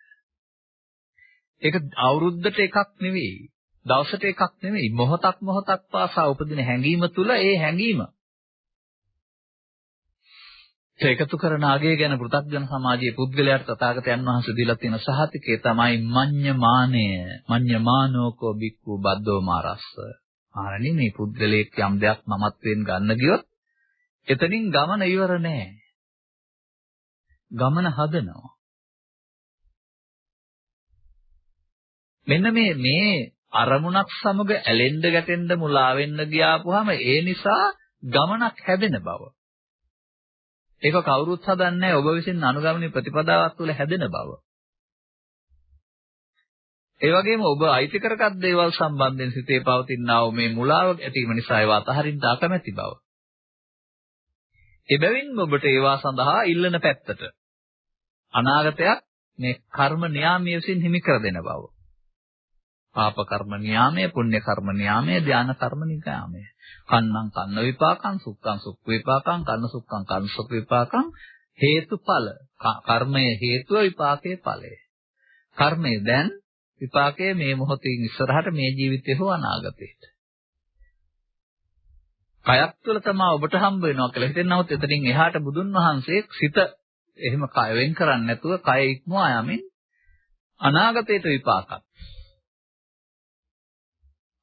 ඒක අවුරුද්දට එකක් නෙවෙයි. දවසට එකක් නෙවෙයි. මොහොතක් පාසා උපදින හැඟීම තුල ඒ හැඟීම ඒකතු කරන ආගය ගැන පෘථග්ජන සමාජයේ පුද්ගලයාට තථාගතයන් වහන්සේ දීලා තියෙන සහතිකය තමයි මඤ්ඤමානය. මඤ්ඤමානෝකෝ බික්ඛු බද්දෝ මාරස්ස. ආරණි මේ පුද්ගලයෙක් යම් දෙයක් මමත්වෙන් ගන්න ගියොත් එතනින් ගමන ඉවර නෑ. ගමන හදනවා. මෙන්න මේ අරමුණක් සමග ඇලෙන්න ගැටෙන්න මුලා වෙන්න ගියාපුවාම ඒ නිසා ගමනක් හැදෙන බව. ඒක කවුරුත් හදන්නේ නැහැ. ඔබ විසින් අනුගමනීය ප්‍රතිපදාවක් තුළ හැදෙන බව. ඒ වගේම ඔබ අයිති කරගත් දේවල් සම්බන්ධයෙන් සිතේ පවතිනා වූ මේ මුලාව ඇතිවීම නිසා ඒවා අතහරින්න අකමැති බව. එබැවින් ඔබට ඒවා සඳහා ඉල්ලන පැත්තට අනාගතයක් මේ කර්ම න්යාමයේ විසින් හිමි කර දෙන බව. පාප කර්ම න්යාමය, පුණ්‍ය කර්ම න්යාමය, ධාන කර්ම න්යාමය. කන්නං කන්න විපාකං, සුක්ඛං සුක්ඛ විපාකං, කන්න සුක්ඛං කන්න සුක්ඛ විපාකං. හේතුඵල. කර්මයේ හේතුව විපාකයේ ඵලය. කර්මය දැන් විපාකයේ මේ මොහොතින් ඉස්සරහට මේ ජීවිතේ හෝ අනාගතේට. කයක් තුළ තමයි ඔබට හම්බ වෙනවා කියලා හිතෙනවොත් එතනින් එහාට බුදුන් වහන්සේ සිත එහෙම කය වෙන් කරන්නේ නැතුව කය ඉක්මවා යමින් අනාගතයට විපාකක්.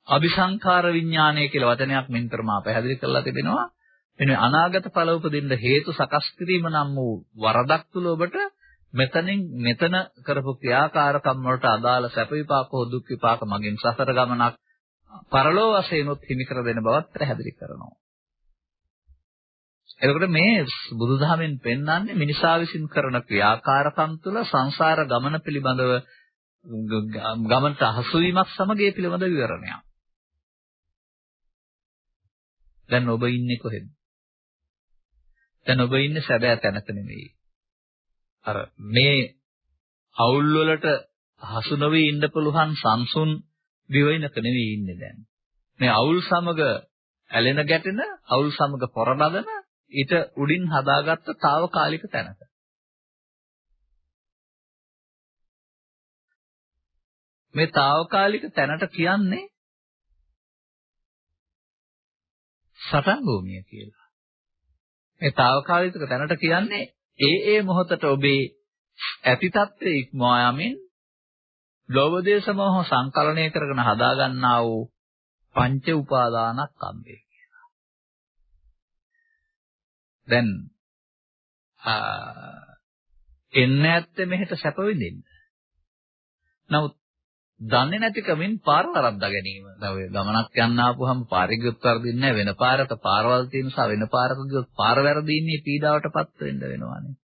අபிසංඛාර විඥානය කියලා වචනයක් මෙන්තර මා පැහැදිලි කරලා තිබෙනවා. මෙන්න අනාගත ඵල උපදින්න හේතු සකස් කිරීම නම් වූ වරදක් තුල ඔබට මෙතන කරපු ක්‍රියාකාරකම් වලට අදාළ සැප විපාක හෝ දුක් විපාක මගින් සසර ගමනක් පරලෝ වශයෙන් උත් හිමි කර දෙන බවත් පැහැදිලි කරනවා. එතකොට මේ බුදුදහමෙන් පෙන්වන්නේ මිනිසා විසින් කරන ක්‍රියාකාරකම් තුළ සංසාර ගමන පිළිබඳව ගමනට හසු වීමක් සමග ඒ පිළිබඳ විවරණයක්. දැන් ඔබ ඉන්නේ කොහෙද? දැන් ඔබ ඉන්නේ සැබෑ තැනක නෙමෙයි. අර මේ අවුල් වලට හසු නොවි ඉන්න පුළුවන් සංසුන් දිවයිනක නෙවෙයි ඉන්නේ දැන්. මේ අවුල් සමග ඇලෙන ගැටෙන, අවුල් සමග පොරබදන ඊට උඩින් හදාගත්ත తాවකාලික තැනක. මේ తాවකාලික තැනට කියන්නේ සටන් භූමිය කියලා. මේ తాවකාලික තැනට කියන්නේ ඒ මොහොතට ඔබේ ඇති තත්ත්වයේ ඉක්මවා යමින් ලෝභ දේශ මොහ සංකලනය කරගෙන හදා ගන්නා වූ පංච උපාදානස්කන්ධය කියලා. දැන් එන්නේ නැත්තේ මෙහෙට සැප විඳින්න. නමුත් දන්නේ නැතිකමින් පාර වරද්දා ගැනීම. දැන් ඔය ගමනක් යන්න ආපුවම පාරේ ගියොත් වරදින්නේ නැහැ. වෙන පාරක පාරවල් තියෙන නිසා වෙන පාරක ගියොත් පාර වැරදින්නේ පීඩාවටපත් වෙන්න වෙනවානේ.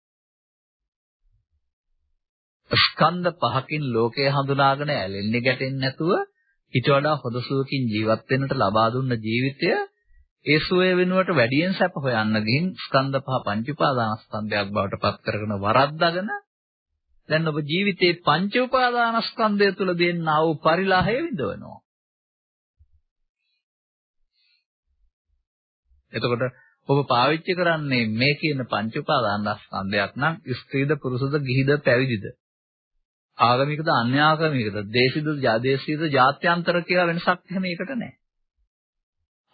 ස්කන්ධ පහකින් ලෝකය හඳුනාගෙන ඇලෙන්නේ ගැටෙන්නේ නැතුව ඊට වඩා හොඳ සුවකින් ජීවත් වෙන්නට ලබා දුන්න ජීවිතය ඒ සුවය වෙනුවට වැඩියෙන් සැප හොයන්න ගින් ස්කන්ධ පහ පංච උපාදානස්කන්ධයක් බවට පත් කරගෙන වරද්දාගෙන දැන් ඔබ ජීවිතේ පංච උපාදානස්කන්ධය තුල දෙන්නා වූ පරිලාහය විඳවනවා. එතකොට ඔබ පාවිච්චි කරන්නේ මේ කියන පංච උපාදානස්කන්ධයක් නම් ස්ත්‍රීද පුරුෂද ගිහිද පැවිදිද ආගමිකද අන්‍යාගමිකද දේශිද ජාදේශීද ජාත්‍යන්තර කියලා වෙනසක් එහෙම ඒකට නැහැ.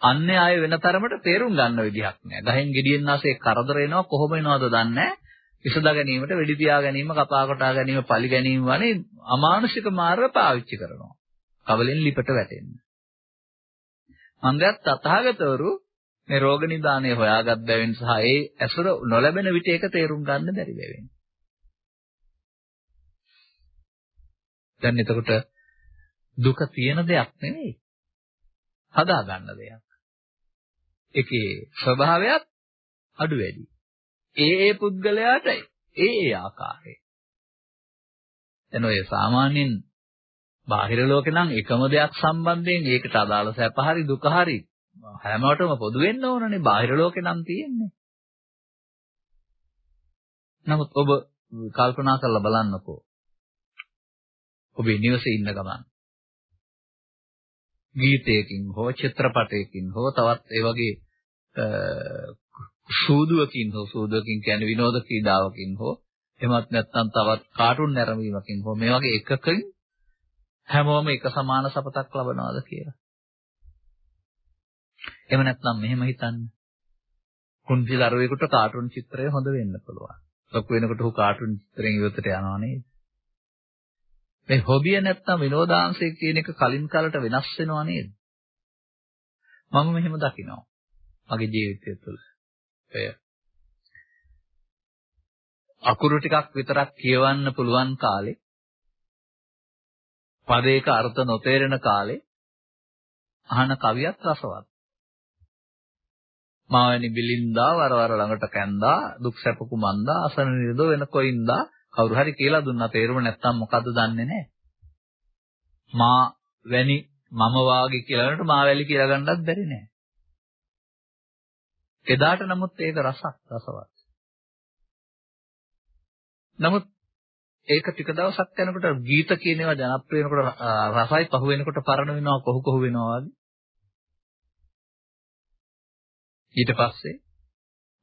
අන්‍ය අය වෙන තරමට තේරුම් ගන්න විදිහක් නැහැ. ගහෙන් ගෙඩියෙන් නැසේ කරදර එනවා කොහොම එනවද දන්නේ නැහැ. විසඳා ගැනීමට වෙඩි තියා ගැනීම කපා කොටා ගැනීම පලි ගැනීම වනේ අමානුෂික මාර්ග පාවිච්චි කරනවා. කවලෙන් ලිපට වැටෙන්න. මන්දයත් තථාගතවරු මේ රෝග නිදානේ හොයාගත් බැවින් සහ ඒ ඇසුර නොලැබෙන විට ඒක තේරුම් ගන්න බැරි බැවින්. දැන් එතකොට දුක තියෙන දෙයක් නෙවෙයි. හදා ගන්න දෙයක්. ඒකේ ස්වභාවයත් අඩු වැඩි. ඒ පුද්ගලයාට ඒ ආකාරයේ. එන ඔය සාමාන්‍යයෙන් බාහිර ලෝකේ නම් එකම දෙයක් සම්බන්ධයෙන් ඒකට අදාළ සැප හරි දුක හරි හැමෝටම පොදු වෙන්න ඕනනේ. බාහිර ලෝකේ නම් තියෙන්නේ. නමුත් ඔබ කල්පනා කරලා බලන්නකෝ. ඔබේ නිවසේ ඉන්න ගමන් ගීතයකින් හෝ චිත්‍රපටයකින් හෝ තවත් ඒ වගේ සූදුවකින් කියන්නේ විනෝද ක්‍රීඩාවකින් හෝ එහෙමත් නැත්නම් තවත් කාටුන් නැරඹීමකින් හෝ මේ වගේ එකකින් හැමෝම එක සමාන සපතක් ලබනවාද කියලා. එහෙම නැත්නම් මෙහෙම හිතන්න. කුංචි දරුවෙකුට කාටුන් චිත්‍රය හොඳ වෙන්න පුළුවන්. ලොකු වෙනකොට උ කාටුන් චිත්‍රයෙන් ඉවතට යනවා නේද? මේ හොබිය නැත්නම් විනෝදාංශය කියන එක කලින් කාලට වෙනස් වෙනවා නේද? මම මෙහෙම දකිනවා. මගේ ජීවිතය තුළ. එය අකුරු ටිකක් විතරක් කියවන්න පුළුවන් කාලේ පදයක අර්ථ නොතේරෙන කාලේ අහන කවියක් රසවත්. මාවැනි බිලින්දා වරවර ළඟට කැන්දා දුක් සැප කුමන්දා අසන නිරදෝ වෙන කොයින්දා කවුරු හරි කියලා දුන්නා තේරුම නැත්තම් මොකද්ද දන්නේ නැහැ. මා වැනි මම වාගේ කියලා නට මා වැලි කියලා ගන්නත් බැරි නෑ. එදාට නමුත් ඒක රසවත්. නමුත් ඒක ටික දවසක් යනකොට ගීත කියන ඒවා ජනප්‍රිය වෙනකොට රසයි පහු වෙනකොට පරණ වෙනවා කොහු වෙනවා වගේ. ඊට පස්සේ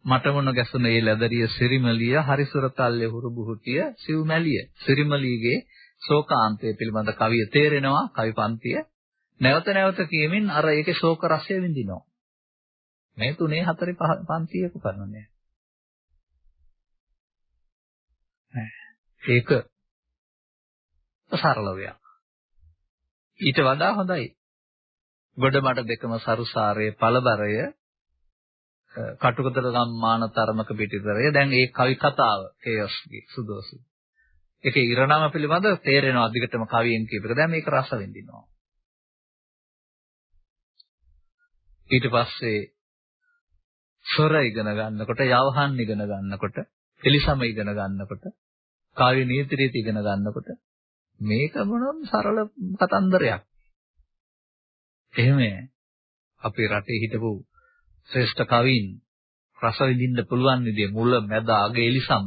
මට මොන ගැසුන ඒ ලැදරිය සිරිමලිය හරිසුරතල්ලේ හුරු බුහුතිය සිව්මැලිය සිරිමලියගේ ශෝකාන්තය පිළිබඳ කවිය තේරෙනවා කවි පන්තිය නැවත නැවත කියමින් අර ඒකේ ශෝක රසය විඳිනවා. මේ 3 4 5 පන්තියක කරන්නේ. ඒක සරල වෙයක්. ඊට වඩා හොඳයි. ගොඩ මඩ දෙකම සරුසාරයේ පළබරය කටුකතර සම්මාන තරමක පිටිතරය. දැන් ඒ කවි කතාව කේයස්ගේ සුදෝසු. ඒකේ ඉරණම පිළිබඳ තේරෙනවා අධිකටම කවියෙන් කියපේක. දැන් මේක රස විඳිනවා. ඊට පස්සේ ස්වර ඉගෙන ගන්නකොට, යවහන් ඉගෙන ගන්නකොට, එලිසම ඉගෙන ගන්නකොට, කාව්‍ය නීති රීති ඉගෙන ගන්නකොට මේක මොනම සරල කතන්දරයක්. එහෙම අපේ රටේ හිටපු ශ්‍රේෂ්ඨ කවීන් රස විඳින්න පුළුවන් විදිය මුල මැද අග එලිසම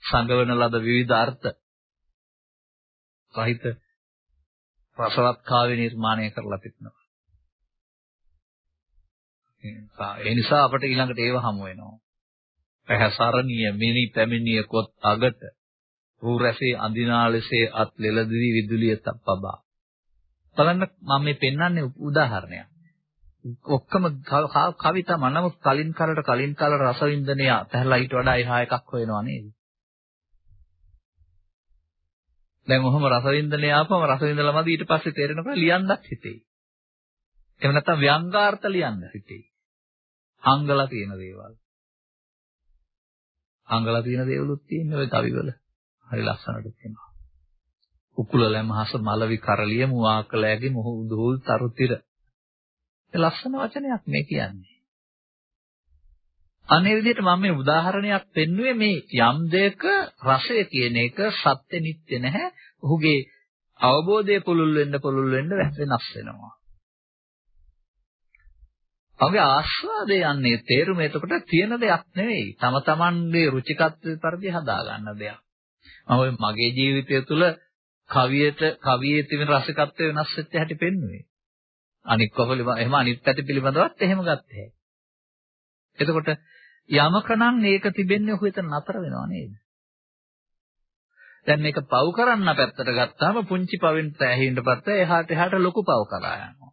සංගවන ලද විවිධ අර්ථ සහිත රසවත් කාව්‍ය නිර්මාණය කරලා තිබෙනවා. ඒ නිසා අපට ඊළඟට ඒව හමු වෙනවා. පැහැසරණීය මිනි පැමිණිය කොත් අගට රූ රැසේ අඳිනාලසේ අත් ලෙලදිවි විදුලිය තප්පබා. බලන්න මම මේ පෙන්වන්නේ උදාහරණයක්. ඔක්කොම කවිතා මනම කලින් කාලට රස වින්දනය පැහැලා ඊට වඩා එහා එකක් හොයනවා නේද? දැන් ඔහොම රස වින්දනය ආපම රස වින්දලමදි ඊට පස්සේ තේරෙනකොට ලියන්නත් හිතෙයි. එහෙම නැත්නම් ව්‍යංගාර්ථ ලියන්න හිතෙයි. අංගලා තියෙන දේවල්. අංගලා තියෙන දේවලුත් තියෙන්නේ ওই කවිවල. හරි ලස්සනට තියෙනවා. උකුලලැම හස මලවි කරලිය මුවාකලෑගේ මොහු දුහුල් තරුතිර. ඒ ලස්සන වචනයක් මේ කියන්නේ. අනේ විදිහට මම මේ උදාහරණයක් පෙන්නුවේ මේ යම් දෙයක රසය කියන එක සත්‍ය නිට්ටය නැහැ. ඔහුගේ අවබෝධය පුළුල් වෙන්න වෙනස් වෙනවා. ඔහුගේ ආස්වාදය යන්නේ තේරුම එතකොට තියෙන දෙයක් නෙවෙයි. තම තමන්ගේ රුචිකත්වයේ පරිදි හදා ගන්න දෙයක්. මම මගේ ජීවිතය තුළ කවියේ තියෙන රසිකත්වය වෙනස් වෙච්ච හැටි පෙන්නුවේ. අනික් කොහොම එහෙම අනිත් පැති පිළිබඳවත් එහෙම ගත්තේ. එතකොට යමකනම් මේක තිබෙන්නේ ඔහු එතන නතර වෙනව නේද? දැන් මේක පව් කරන්න පැත්තට ගත්තාම පුංචි පවෙන් තැහින්නපත් එහාට ලොකු පව් කරා යනවා.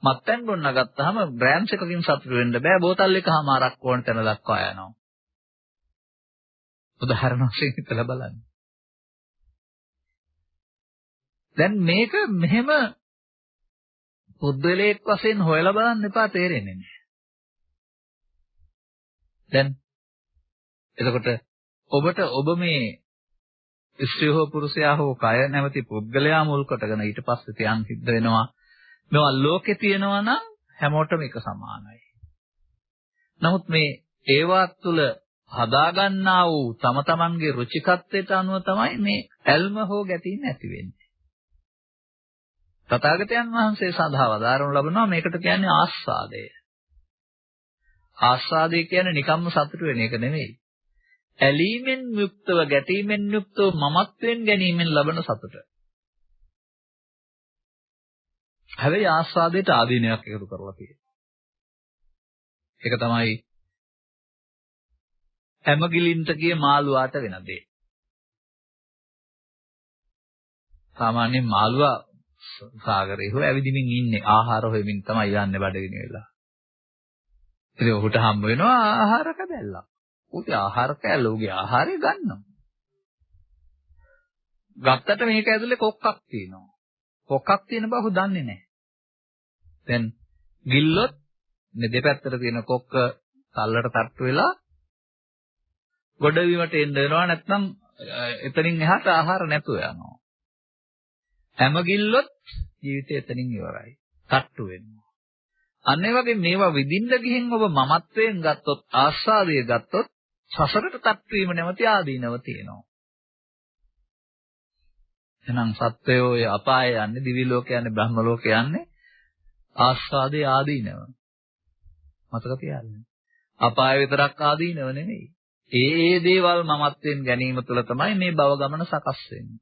මත්පැන් බොන්න ගත්තාම බ්‍රෑන්ඩ්ස් එකකින් සතුට වෙන්න බෑ බෝතල් එකමාරක් ඕන තැන දක්වා යනවා. උදාහරණ වශයෙන් හිතලා බලන්න. දැන් මේක මෙහෙම පුද්ගලයෙක් වශයෙන් හොයලා බලන්න එපා තේරෙන්නේ නැහැ. දැන් එතකොට ඔබ මේ ස්ත්‍රී හෝ පුරුෂයා හෝ කය නැමැති පුද්ගලයා මුල් කොටගෙන ඊට පස්සේ තියන් සිද්ධ වෙනවා. මේවා ලෝකේ තියෙනවා නම් හැමෝටම එක සමානයි. නමුත් මේ ඒවා තුළ හදාගන්නා වූ තම තමන්ගේ රුචිකත්වයට අනුව තමයි මේ ඇල්ම හෝ ගැටීම ඇති වෙන්නේ. තථාගතයන් වහන්සේ සඳහා වදාරනු ලබනවා මේකට කියන්නේ ආස්වාදය. ආස්වාදය කියන්නේ නිකම්ම සතුට වෙන එක නෙමෙයි. ඇලීමෙන් යුක්තව ගැටීමෙන් යුක්තව මමත්වෙන් ගැනීමෙන් ලබන සතුට. හැබැයි ආස්වාදයට ආදීනයක් එකතු කරලා තියෙනවා. ඒක තමයි හැමගිලින්ට ගිය මාළුවාට වෙන දේ. සාමාන්‍යයෙන් මාළුවා සාගරේ හොය ඇවිදින්මින් ඉන්නේ ආහාර හොයමින් තමයි යන්නේ බඩගිනි වෙලා. ඉතින් ඔහුට හම්බ වෙනවා ආහාර කැදැල්ලක්. ඌගේ ආහාර කැල්ල ඌගේ ආහාරය ගන්නවා. ගත්තට මේක ඇතුලේ කොක්කක් තියෙනවා. කොක්කක් තියෙන බව ඔහු දන්නේ නැහැ. දැන් ගිල්ලොත් මේ දෙපැත්තට තියෙන කොක්ක තල්ලට තට්ටු වෙලා ගොඩවීමට එන්න වෙනවා නැත්නම් එතනින් එහාට ආහාර නැතුව යනවා. හැම ගිල්ලොත් ජීවිතය එතනින් ඉවරයි. තට්ටු වෙනවා. අන්න ඒ වගේ මේවා විඳින්න ගිහින් ඔබ මමත්වයෙන් ගත්තොත් ආස්වාදය ගත්තොත් සසරට තට්ටු වීම නැමැති ආදීනව තියෙනවා. එහෙනම් සත්වයෝ අපාය යන්නේ දිවි ලෝක යන්නේ බ්‍රහ්ම ලෝක යන්නේ ආස්වාදේ ආදීනව. මතක තියාගන්න. අපාය විතරක් ආදීනව නෙමෙයි. ඒ දේවල් මමත්වෙන් ගැනීම තුළ තමයි මේ භව ගමන සකස් වෙන්නේ.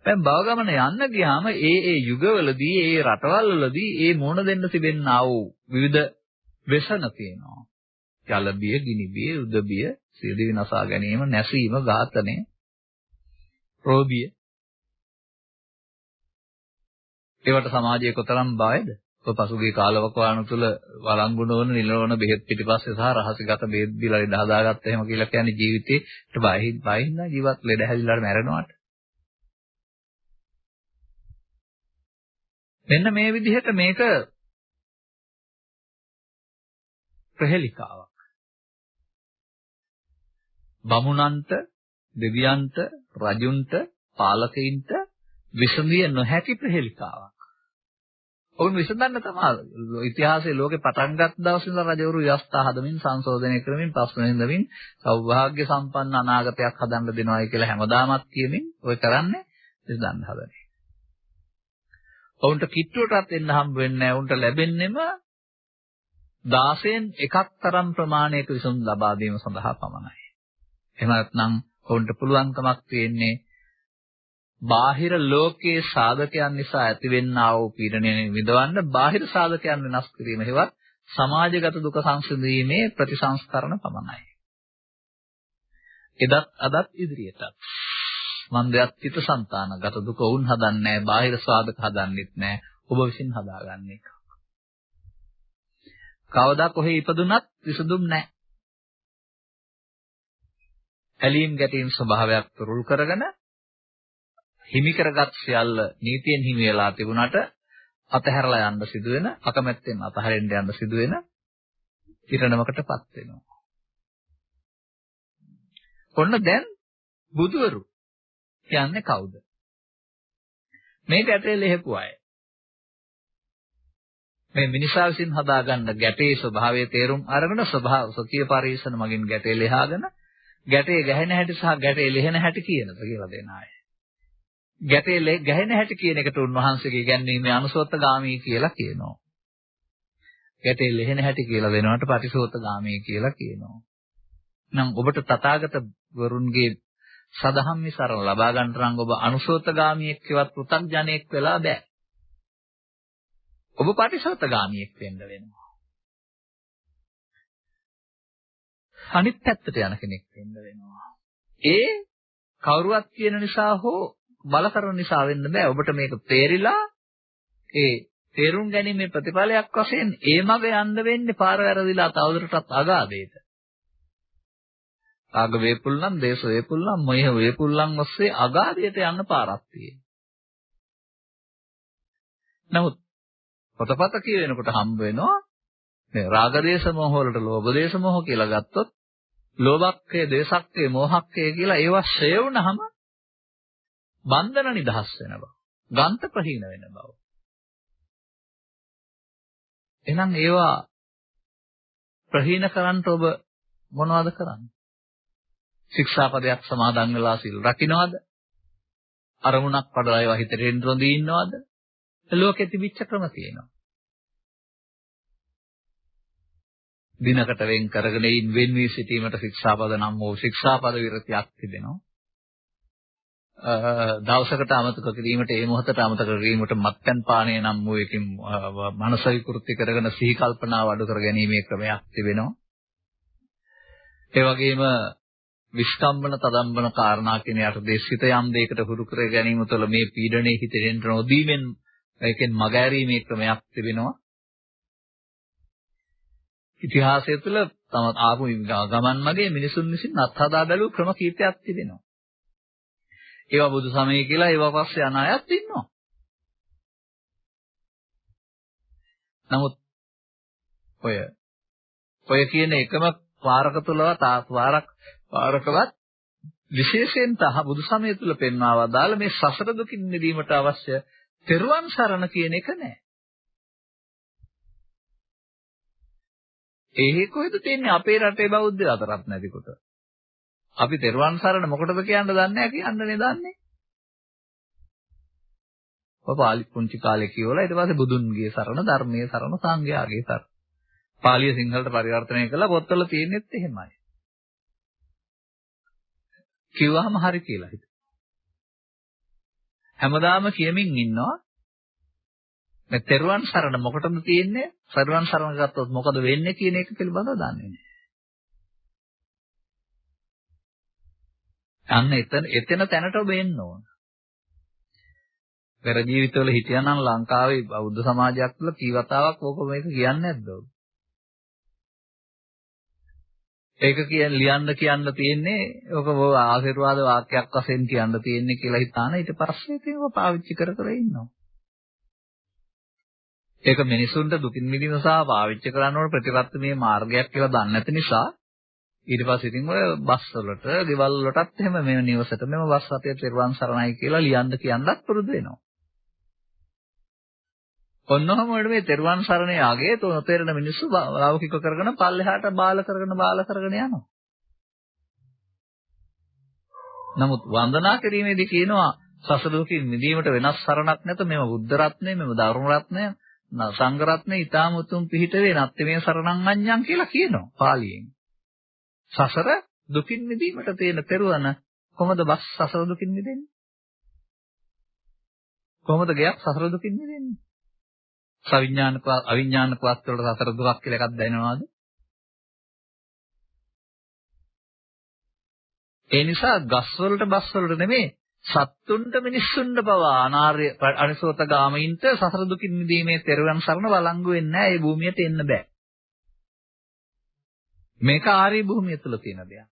දැන් භව ගමන යන්න ගියාම ඒ යුගවලදී ඒ රටවල්වලදී ඒ මොන දෙන්න තිබෙන්නා වූ විවිධ व्यसन තියෙනවා. ජල බිය, ගිනි බිය, උද බිය, සියදිවි විනාශා ගැනීම, නැසීම, ඝාතනය, රෝධිය. ඒවට සමාජයේ කොතරම් බයද? පසුගිය කාලවකවානු තුල වළංගු නොවන නිලවන බෙහෙත් පිටිපස්සේ සහ රහසිගත බෙහෙත් දීලා ලෙඩ හදාගත්ත එහෙම කියලා කියන්නේ ජීවිතේට බයින්න ජීවත් ලෙඩ හැදිලාට මැරෙනවාට. මෙන්න මේ විදිහට මේක ප්‍රහෙලිකාවක්. බමුණන්ට, දෙවියන්ට, රජුන්ට, පාලකයින්ට විසඳිය නොහැකි ප්‍රහෙලිකාවක්. ඔවුන් විසඳන්න තමයි ඉතිහාසයේ ලෝකේ පටන් ගත් දවසේ ඉඳලා රජවරු ව්‍යවස්ථා හදමින් සංශෝධනය කරමින් ප්‍රශ්න විසඳමින් සෞභාග්‍ය සම්පන්න අනාගතයක් හදන්න දෙනවායි කියලා හැමදාමත් කියමින් ඔය කරන්නේ විසඳන්න හදන්නේ. ඔවුන්ට කිට්ටුවටත් එන්න හම්බ වෙන්නේ නැහැ. ඔවුන්ට ලැබෙන්නෙම 16න් එකක් තරම් ප්‍රමාණයක විසඳුම් ලබා දීම සඳහා පමණයි. එහෙම නැත්නම් ඔවුන්ට පුළුවන්කමක් තියෙන්නේ බාහිර ලෝකයේ සාධකයන් නිසා ඇතිවෙනා වූ පීඩනය විඳවන්න බාහිර සාධකයන් වෙනස් කිරීම හේවත් සමාජගත දුක සංසිඳීමේ ප්‍රතිසංස්කරණ පමණයි. එදත් අදත් ඉදිරියටත් මන්දයත් චිත්තසංතානගත දුක වුන් හදන්නේ නැහැ, බාහිර සාධක හදන්නෙත් නැහැ, ඔබ විසින් හදාගන්න එක. කවදා කොහේ ඉපදුනත් විසඳුම් නැහැ. ඇලීම් ගැටීම් ස්වභාවයක් තුරුල් කරගෙන හිමි කරගත් සියල්ල නීතියෙන් හිමි වෙලා තිබුණාට අතහැරලා යන්න සිදුවෙන, අකමැත්තෙන් අතහැරෙන්න යන්න සිදුවෙන ඉරණමකටපත් වෙනවා. ඔන්න දැන් බුදුවරු කියන්නේ කවුද? මේ ගැටේ ලෙහපු අය. මේ මිනිසා විසින් හදාගන්න ගැටේ ස්වභාවය තේරුම් අරගෙන සොකීය පරිශන මගින් ගැටේ ලෙහාගෙන ගැටේ ගැහෙන හැටි සහ ගැටේ ලෙහෙන හැටි කියනද කියලා දෙන අය. ගැටේ ගැහෙන හැටි කියන එකට උන්වහන්සේගේ ඉගැන්වීමේ අනුසෝතගාමී කියලා කියනවා. ගැටේ ලෙහෙන හැටි කියලා දෙනවට පටිසෝතගාමී කියලා කියනවා. නම් ඔබට තථාගත වරුන්ගේ සදහම් විසරණ ලබා ගන්නට නම් ඔබ අනුසෝතගාමීෙක් වත් පෘථග්ජනෙක් වෙලා බෑ. ඔබ පටිසෝතගාමීෙක් වෙන්න වෙනවා. අනිත් පැත්තට යන කෙනෙක් වෙන්න වෙනවා. ඒ කවුරුවත් කියන නිසා හෝ බල කරන නිසා වෙන්න බෑ. ඔබට මේක තේරිලා ඒ තේරුම් ගැනීමේ ප්‍රතිඵලයක් වශයෙන් ඒ මග යන්න වෙන්නේ පාර වැරදිලා තවදුරටත් අගාධයට. ආග වේපුල්ලම්, දේශ වේපුල්ලම්, මොහ වේපුල්ලම් ඔස්සේ අගාධයට යන්න පාරක් තියෙනවා. නමුත් පොතපත කියවෙනකොට හම්බ වෙනවා මේ රාග දේශ මොහ වලට ලෝභ දේශ මොහ කියලා ගත්තොත් ලෝභක්කය, දේශක්කය, මෝහක්කය කියලා ඒවා ෂය වුණාම බන්ධන නිදහස් වෙන බව, ගන්ත ප්‍රහීන වෙන බව. එහෙනම් ඒවා ප්‍රහීන කරන්න ඔබ මොනවද කරන්නේ? ශික්ෂාපදයක් සමාදන් වෙලා සිල් රකින්නවද? අරමුණක් පඩලා ඒවා හිතේ රොඳී ඉන්නවද? ලෝකෙ තිබිච්ච ක්‍රම තියෙනවා. දිනකට වෙන් කරගෙන වෙන් වී සිටීමට ශික්ෂාපද නම් වූ ශික්ෂාපද විරතියක් තිබෙනවා. දවසකට අමතක කිරීමට ඒ මොහොතට අමතක කිරීමට මත්පැන් පානය නම් වූ එකකින් මනස විකෘති කරගෙන සිහි කල්පනාව අඩු කර ගැනීමේ ක්‍රමයක් තිබෙනවා. ඒ වගේම විස්කම්බන තදම්බන කාරණා කියන යටතේ සිත යම් දෙයකට හුරු කර ගැනීම තුළ මේ පීඩණය හිතෙන් නොදීමෙන් ඒකෙන් මගහැරීමේ ක්‍රමයක් තිබෙනවා. ඉතිහාසය තුළ තම ආපු ගමන් මගේ මිනිසුන් විසින් අත්හදා බැලූ ක්‍රම කීපයක් තිබෙනවා. ඒවා බුදු සමය කියලා ඒවා පස්සේ යන අයත් ඉන්නවා. නමුත් ඔය කියන එකම පාරක තුලවත් පාරකවත් විශේෂයෙන් බුදු සමය තුල පෙන්වා වදාළ මේ සසර දුකින් මිදීමට අවශ්‍ය තෙරුවන් සරණ කියන එක නෑ. ඒ කොහෙද තියෙන්නේ අපේ රටේ බෞද්ධ අතරත් නැතිකොට. අපි තෙරුවන් සරණ මොකටද කියන්න දන්නේ නැහැ කියන්නනේ දන්නේ. ඔය පුංචි කාලේ කියවලා ඊට පස්සේ බුදුන්ගේ සරණ, ධර්මයේ සරණ, සංඝයාගේ සරණ. පාලිය සිංහලට පරිවර්තනය කළා පොත්වල තියෙනෙත් එහෙමයි. කිව්වහම හරි කියලා හිත. හැමදාම කියමින් ඉන්නවා මේ තෙරුවන් සරණ මොකටද තියෙන්නේ? තෙරුවන් සරණ ගත්තොත් මොකද වෙන්නේ කියන එක පිළිබඳව දන්නේ නැහැ. අන්න එතන තැනට ඔබ එන්න ඕන. පෙර ජීවිතවල හිටියානම් ලංකාවේ බෞද්ධ සමාජයක් තුළ කීවතාවක් ඕක මේක කියන්නේ නැද්ද ඔබ? ඒක ලියන්න කියන්න තියෙන්නේ ඕක ආශිර්වාද වාක්‍යයක් වශයෙන් කියන්න තියෙන්නේ කියලා හිතාන ඊට පස්සේ ඒක පාවිච්චි කර ඉන්නවා. ඒක මිනිසුන්ට දුකින් මිදීම සහ පාවිච්චි කරන්න ඕන ප්‍රතිපත්තිමය මාර්ගයක් කියලා දන්නේ නැති නිසා ඊට පස්සේ ඉතින් ඔය බස් වලට, ගෙවල් වලටත් එහෙම මේ නිවසට මෙම බස් රථය තෙරුවන් සරණයි කියලා ලියන්න කියන්නත් පුරුදු වෙනවා. ඔන්නෝම මේ තෙරුවන් සරණේ ආගේ තොතේරන මිනිස්සු ලෞකික කරගෙන පල්ලෙහාට බාල කරගෙන යනවා. නමුත් වන්දනා කිරීමේදී කියනවා සසර දුකින් මිදීමට වෙනස් සරණක් නැත මෙම බුද්ධ රත්නය, මෙම ධර්ම රත්නය, සංඝ රත්නය ඊටාම උතුම් පිහිට වේ නැත්te මේ සරණං අඤ්ඤං කියලා කියනවා පාලියෙන්. සසර දුකින් මිදීමට තියෙන තෙරුවන කොහොමද බස් සසර දුකින් මිදෙන්නේ? කොහොමද ගයක් සසර දුකින් මිදෙන්නේ? සවිඥානික අවිඥානික වස්තු වල සසර දුකක් කියලා එකක් දැනනවද? ඒ නිසා ගස් වලට බස් වලට නෙමෙයි සත්තුන්ට මිනිස්සුන්ට පවා අනාර්ය අනිසෝතගාමීන්ට සසර දුකින් මිදීමේ තෙරුවන් සරණ වළංගු වෙන්නේ නැහැ. ඒ භූමියට එන්න බෑ. මේක ආර්ය භූමිය තුල තියෙන දෙයක්.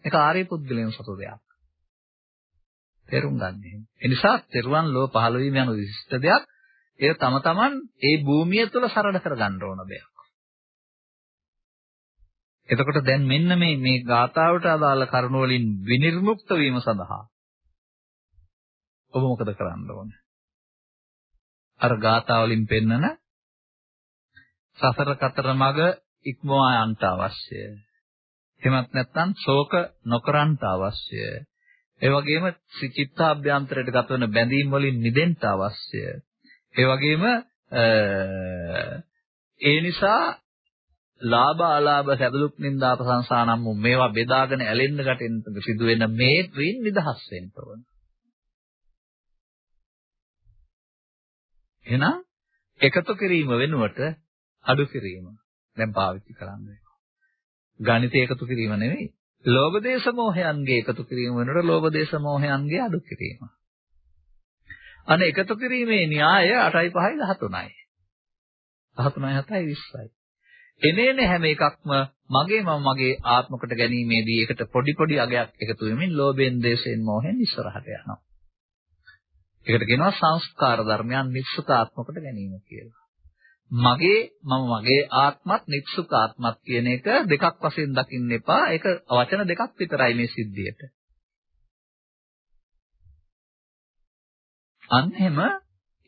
මේක ආර්ය පුද්ගලයන් සතු දෙයක්. තේරුම් ගන්න. ඒ නිසා තෙරුවන් ලෝ පහළ වීම යන විශිෂ්ට දෙයක්. ඒ තම තමන් ඒ භූමිය තුල සරණ කරගන්න ඕන දෙයක්. එතකොට දැන් මෙන්න මේ ගාථාවට අදාළ කරුණු වලින් විනිර්මුක්ත වීම සඳහා ඔබ මොකද කරන්න ඕනේ? අර ගාථා වලින් පෙන්නන සසර කතර මඟ ඉක්මවා යන්නට අවශ්‍යයි. එහෙමත් නැත්නම් ශෝක නොකරන්නට අවශ්‍යයි. ඒ වගේම චිත්තාභ්‍යන්තරයට ගතවන බැඳීම් වලින් මිදෙන්න අවශ්‍යයි. ඒ වගේම ඒ නිසා ලාභ අලාභ සැපදුක් නින්දා ප්‍රශංසා නම් මේවා බෙදාගෙන ඇලෙන්න ගැටෙන්න සිදුවෙන මේ ත්‍රින් නිදහස් වෙන්න ඕන. එහෙනම් එකතු කිරීම වෙනුවට අඩු කිරීම දැන් පාවිච්චි කරන්න වෙනවා. ගණිතය එකතු කිරීම නෙවෙයි. ලෝභ දේශ මොහයන්ගේ එකතු කිරීම වෙනුවට ලෝභ දේශ මොහයන්ගේ අඩු කිරීම. අනේ එකතු කිරීමේ න්‍යාය 8යි 5යි 13යි. 13යි 7යි 20යි. එනේන හැම එකක්ම මගේ ආත්මකට ගැනීමේදී ඒකට පොඩි අගයක් එකතු වෙමින් ලෝභයෙන් දේශයෙන් මොහෙන් ඉස්සරහට යනවා. ඒකට කියනවා සංස්කාර ධර්මයන් නිස්සකාත්මකට ගැනීම කියලා. මගේ ආත්මත් නිස්සකාත්මත් කියන එක දෙකක් වශයෙන් දකින්න එපා. ඒක වචන දෙකක් විතරයි මේ සිද්ධියට. අන්න එහෙම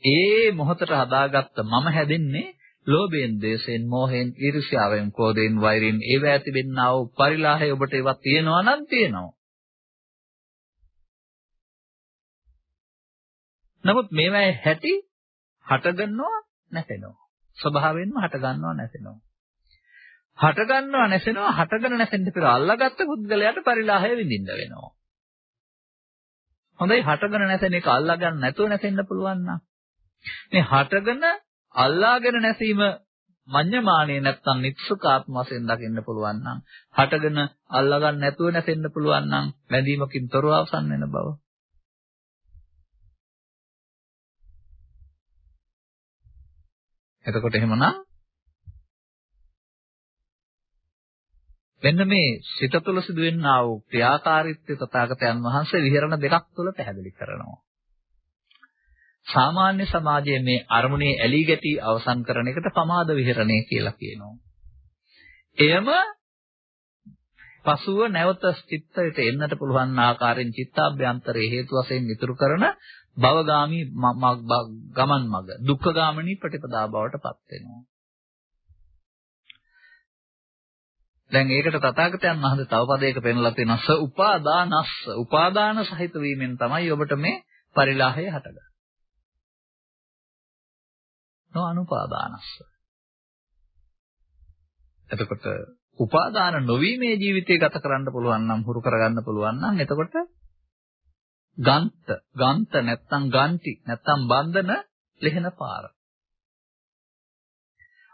ඒ මොහොතට හදාගත්ත මම හැදෙන්නේ ලෝභයෙන්, දේශයෙන්, මෝහයෙන්, ඊර්ෂ්‍යාවෙන්, ක්‍රෝධයෙන්, වෛරයෙන් ඒව ඇතිවෙන්නා වූ පරිලාහය ඔබට ඒවා තියෙනවා නම් තියෙනවා. නමුත් මේවායේ හැටි හටගන්නවා නැසෙනවා. ස්වභාවයෙන්ම හටගන්නවා නැසෙනවා. හටගන්නවා නැසෙනවා හටගෙන නැසෙන්න පෙර අල්ලාගත්ත පුද්ගලයාට පරිලාහය විඳින්න වෙනවා. හොඳයි හටගෙන නැසෙන එක අල්ලාගන්න නැතුව නැසෙන්න පුළුවන් නම් මේ හටගෙන අල්ලාගෙන නැසීම මඤ්ඤමාණේ නැත්තම් නිත්සුකාත්ම වශයෙන් දකින්න පුළුවන් නම් හටගෙන අල්ලාගන්න නැතුව නැසෙන්න පුළුවන් නම් බැඳීමකින් තොරව අවසන් වෙන බව. එතකොට එහෙමනම් මෙන්න මේ සිත තුළ සිදුවෙනා වූ ක්‍රියාකාරීත්වය තථාගතයන් වහන්සේ විහරණ දෙකක් තුළ පැහැදිලි කරනවා. සාමාන්‍ය සමාජයේ මේ අරමුණේ ඇලී ගැටි අවසන් කරන එකට පමාද විහරණය කියලා කියනවා. එයම පසුව නැවත චිත්තයට එන්නට පුළුවන් ආකාරයෙන් චිත්තාභ්‍යන්තරයේ හේතු වශයෙන් ඉතුරු කරන භවගාමී ගමන් මඟ දුක්ඛගාමිනී ප්‍රතිපදා බවට පත් වෙනවා. දැන් ඒකට තථාගතයන් වහන්සේ තව පදයක පෙන්වලා තියෙනවා ස උපාදානස්ස උපාදාන සහිත වීමෙන් තමයි ඔබට මේ පරිලාහය හටගන්නේ. අනුපාදානස්ස. එතකොට උපාදාන නොවීමේ ජීවිතය ගත කරන්න පුළුවන් නම් හුරු කරගන්න පුළුවන් නම් එතකොට ගන්ත නැත්තම් ගන්ටි නැත්තම් බන්ධන ලෙහෙන පාර.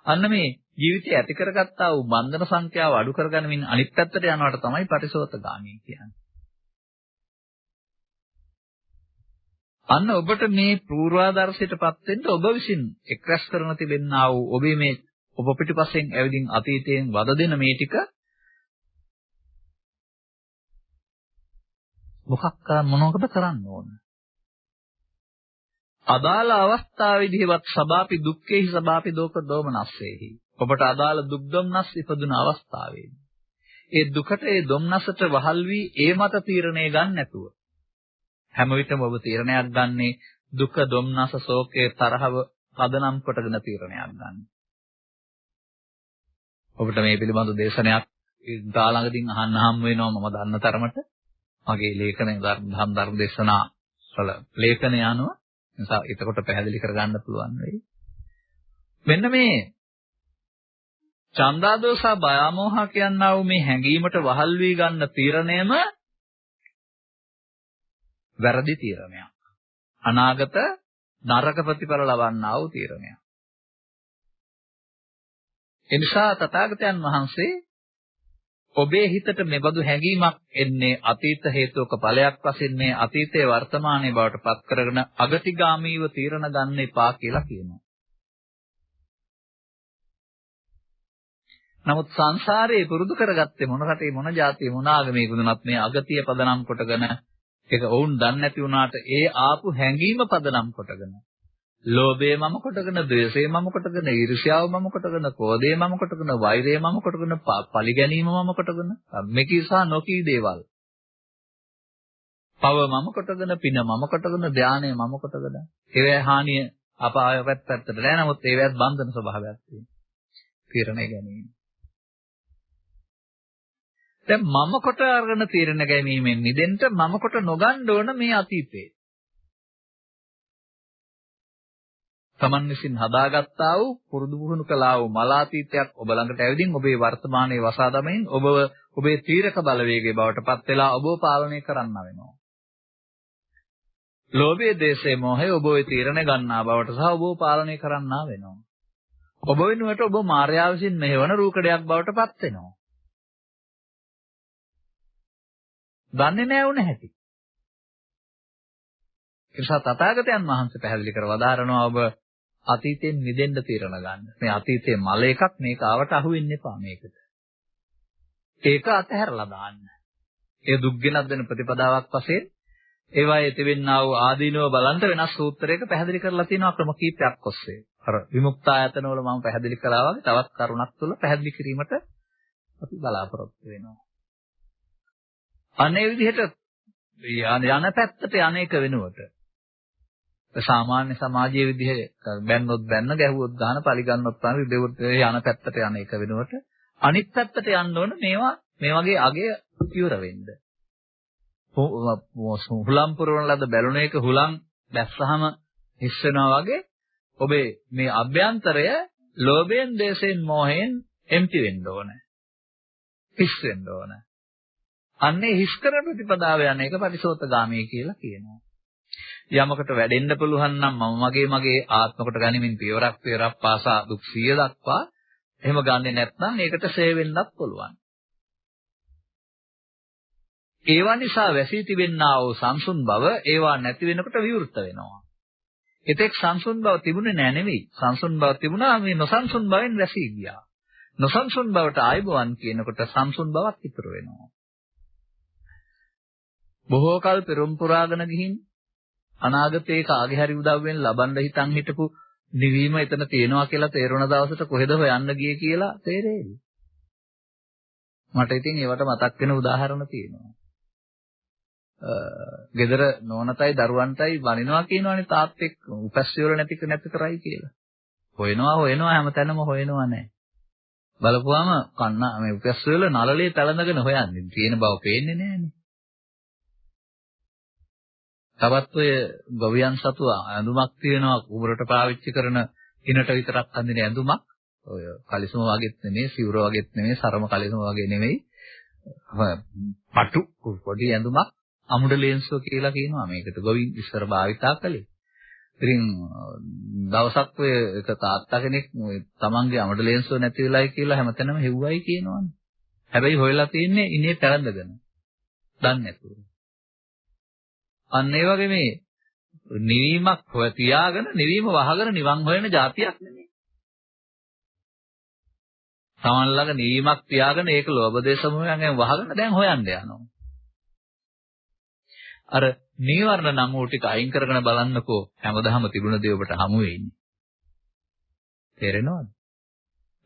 අන්න මේ ජීවිතය ඇති කරගත්තා වූ බන්ධන සංඛ්‍යාව අඩු කරගන්නමින් අනිත් පැත්තට යනවට තමයි පටිසෝතගාමී කියන්නේ. අන්න ඔබට මේ පූර්වාදර්ශයටපත් වෙන්න ඔබ විසින් එක්රැස් කරන තිබෙනා වූ ඔබේ මේ ඔබ පිටිපස්සෙන් ඇවිදින් අතීතයෙන් වද දෙන මේ ටික මොනවද කරන්න ඕන? අදාළ අවස්ථාවේදීවත් සබාපි දුක්ඛේහි සබාපි දෝමනස්සේහි. ඔබට අදාළ දුක් දුම්නස් ඉපදුන අවස්ථාවේදී ඒ දුකට ඒ දුම්නසට වහල් වී ඒ මත තීරණය ගන්න නැතුව හැම විටම ඔබ තීරණයක් ගන්නේ දුක දුම්නස ශෝකයේ තරහව පදනම් කොටගෙන තීරණයක් ගන්න. ඔබට මේ පිළිබඳ දේශනයක් දාළඟදීන් අහන්න හම් වෙනවා මම දන්න තරමට. මගේ ලේඛනයේ ධර්ම දේශනා වල ලේඛනය අනුව නිසා එතකොට පැහැදිලි කරගන්න පුළුවන් වෙයි. මෙන්න මේ චන්දාදෝසා බයමෝහ කියනා වූ මේ හැඟීමට වහල් වී ගන්න තීරණයම වැරදි තීරණයක්. අනාගත නරක ප්‍රතිඵල ලබන්නා වූ තීරණයක්. එනිසා තථාගතයන් වහන්සේ ඔබේ හිතට මෙබඳු හැඟීමක් එන්නේ අතීත හේතුක ඵලයක් වශයෙන් මේ අතීතයේ වර්තමානයේ බවට පත් කරගෙන අගතිගාමීව තීරණ ගන්න එපා කියලා කියනවා. නමුත් සංසාරේ පුරුදු කරගත්තේ මොන රටේ මොන ජාතියේ මොන ආගමේ වුණත් මේ අගතිය පදනම් කොටගෙන ඒක වුන් දන්නේ නැති වුණාට ඒ ආපු හැඟීම පදනම් කොටගෙන ලෝභය මම කොටගෙන, ද්වේෂය මම කොටගෙන, ඊර්ෂ්‍යාව මම කොටගෙන, ක්‍රෝධය මම කොටගෙන, වෛරය මම කොටගෙන, පලි ගැනීම මම කොටගෙන, මේකී සහ නොකී දේවල්. පව මම කොටගෙන, පින මම කොටගෙන, ධානය මම කොටගෙන. ඒවැ හානිය අපාය පැත්තට නෑ. නමුත් ඒවැත් බන්ධන ස්වභාවයක් තියෙනවා. තීරණය ගැනීම. දැන් මම කොට අරගෙන තීරණ ගැනීමෙන් නිදෙන්න මම කොට නොගන්න ඕන මේ අතීතේ. තමන් විසින් හදාගත්තා වූ පුරුදු පුහුණු කළා වූ මලාතීතයක් ඔබ ළඟට ඇවිදින් ඔබේ වර්තමානයේ වසා දමමින් ඔබේ තීරක බලවේගයේ බවට පත් වෙලා ඔබව පාලනය කරන්න වෙනවා. ලෝභය, දේශය, මොහය ඔබ ඔය තීරණ ගන්නා බවට සහ ඔබව පාලනය කරන්නා වෙනවා. ඔබ වෙනුවට ඔබ මායාව විසින් මෙහෙවන රූකඩයක් බවට පත් වෙනවා. දන්නේ නැහැ උන හැටි. ඒ නිසා තථාගතයන් වහන්සේ පැහැදිලි කර වදාරනවා ඔබ අතීතයෙන් මිදෙන්න තීරණ ගන්න. මේ අතීතයේ මල එකක් මේක ආවට අහු වෙන්න එපා මේකට. ඒක අතහැරලා දාන්න. ඒ දුක් ගෙනත් දෙන ප්‍රතිපදාවක් වශයෙන් ඒවායේ තිබෙනා වූ ආදීනව බලන්ට වෙනස් සූත්‍රයක පැහැදිලි කරලා තියෙනවා ක්‍රම කීපයක් ඔස්සේ. අර විමුක්තායතන වල මම පැහැදිලි කළා වගේ තවත් කරුණක් තුළ පැහැදිලි කිරීමට අපි බලාපොරොත්තු වෙනවා. අනේ විදිහට යන පැත්තට යන්නේක වෙනුවට සාමාන්‍ය සමාජයේ විදිහේ බැන්නොත් බැන්න ගැහුවොත් ගන්න පරිගන්නොත් තමයි දෙවොත් යන පැත්තට යන එක වෙනුවට අනිත් පැත්තට යන්න ඕන මේවා මේ වගේ අගය ඉවර වෙන්න. හුලම් පුරවන ලද බැලුණ එක හුලම් දැස්සහම හිස් වෙනවා වගේ ඔබේ මේ අභ්‍යන්තරය ලෝභයෙන්, දේශයෙන්, මෝහයෙන් එම්ටි වෙන්න ඕනේ. හිස් වෙන්න ඕනේ. අන්නේ හිස් කරන ප්‍රතිපදාව යන එක පටිසෝතගාමී කියලා කියනවා. යමකට වැඩෙන්න පුළුවන් නම් මගේ ආත්මකට ගනිමින් පියවරක් පාසා දුක් 100 දක්වා එහෙම ගන්නෙ නැත්නම් ඒකට සේ වෙන්නත් පුළුවන්. ඒවා නිසා වැසී තිබෙන්නා වූ සංසුන් බව ඒවා නැති වෙනකොට විවෘත වෙනවා. එතෙක් සංසුන් බව තිබුණේ නෑ නෙවෙයි. සංසුන් බව තිබුණා මේ නොසංසුන් බවෙන් වැසී ගියා. නොසංසුන් බවට ආයුබෝවන් කියනකොට සංසුන් බවක් ඉතුරු වෙනවා. බොහෝ කල පෙරම් පුරාගෙන ගිහින් අනාගතයේ කාගේ හරි උදව්වෙන් ලබන්න හිතන් හිටපු නිවීම එතන තියෙනවා කියලා තේරුණ දවසට කොහෙද හොයන්න ගියේ කියලා තේරෙයි. මට ඉතින් ඒවට මතක් වෙන උදාහරණ තියෙනවා. ගෙදර නෝනතයි දරුවන්ටයි වනිනවා කියනවනේ තාත්තෙක් උපැස්සි වල නැති කරයි කියලා. හොයනවා හැමතැනම හොයනවා නැහැ. බලපුවාම මේ උපැස්සි වල නළලේ තලඳගෙන හොයන්නේ. තියෙන බව පේන්නේ නැහැනේ. තවත් ඔය ගොවියන් සතු ඇඳුමක් තියෙනවා කුඹරට පාවිච්චි කරන කිනට විතරක් අඳින ඇඳුමක්. ඔය කලිසම වගේත් නෙමෙයි, සිවුර වගේත් නෙමෙයි, සරම කලිසම වගේ නෙමෙයි. පටු පොඩි ඇඳුමක් අමුඩ ලේන්සුව කියලා කියනවා මේකට. ගොවින් ඉස්සර භාවිතා කළේ. ඉතින් දවසක් ඔය එක තාත්තා කෙනෙක් තමන්ගේ අමුඩ ලේන්සුව නැති වෙලයි කියලා හැමතැනම හෙව්වයි කියනවනේ. හැබැයි හොයලා තියෙන්නේ ඉනේ පැලඳගෙන. දන්නේ නැතුව. අන්න ඒ වගේ මේ නිවීමක් හොය තියාගෙන නිවීම වහගෙන නිවන් හොයන જાතියක් නෙමෙයි. තමන් ළඟ නිවීමක් තියාගෙන ඒක ලෝභ දේශ මොහයෙන් වහගෙන දැන් හොයන්න යනවා. අර නීවරණ නම් ඌ ටික අයින් කරගෙන බලන්නකෝ හැමදාම තිබුණ දේ ඔබට හමු වෙන්නේ. තේරෙනවද?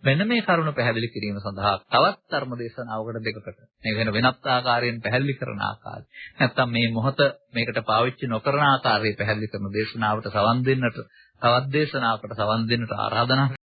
මෙන්න මේ කරුණ පැහැදිලි කිරීම සඳහා තවත් ධර්ම දේශනාවකට දෙකකට මේ වෙනත් ආකාරයෙන් පැහැදිලි කරන ආකාරය. නැත්තම් මේ මොහොත මේකට පාවිච්චි නොකරන ආකාරය පැහැදිලි කරන දේශනාවට සවන් දෙන්නට තවත් දේශනාවකට සවන් දෙන්නට ආරාධනා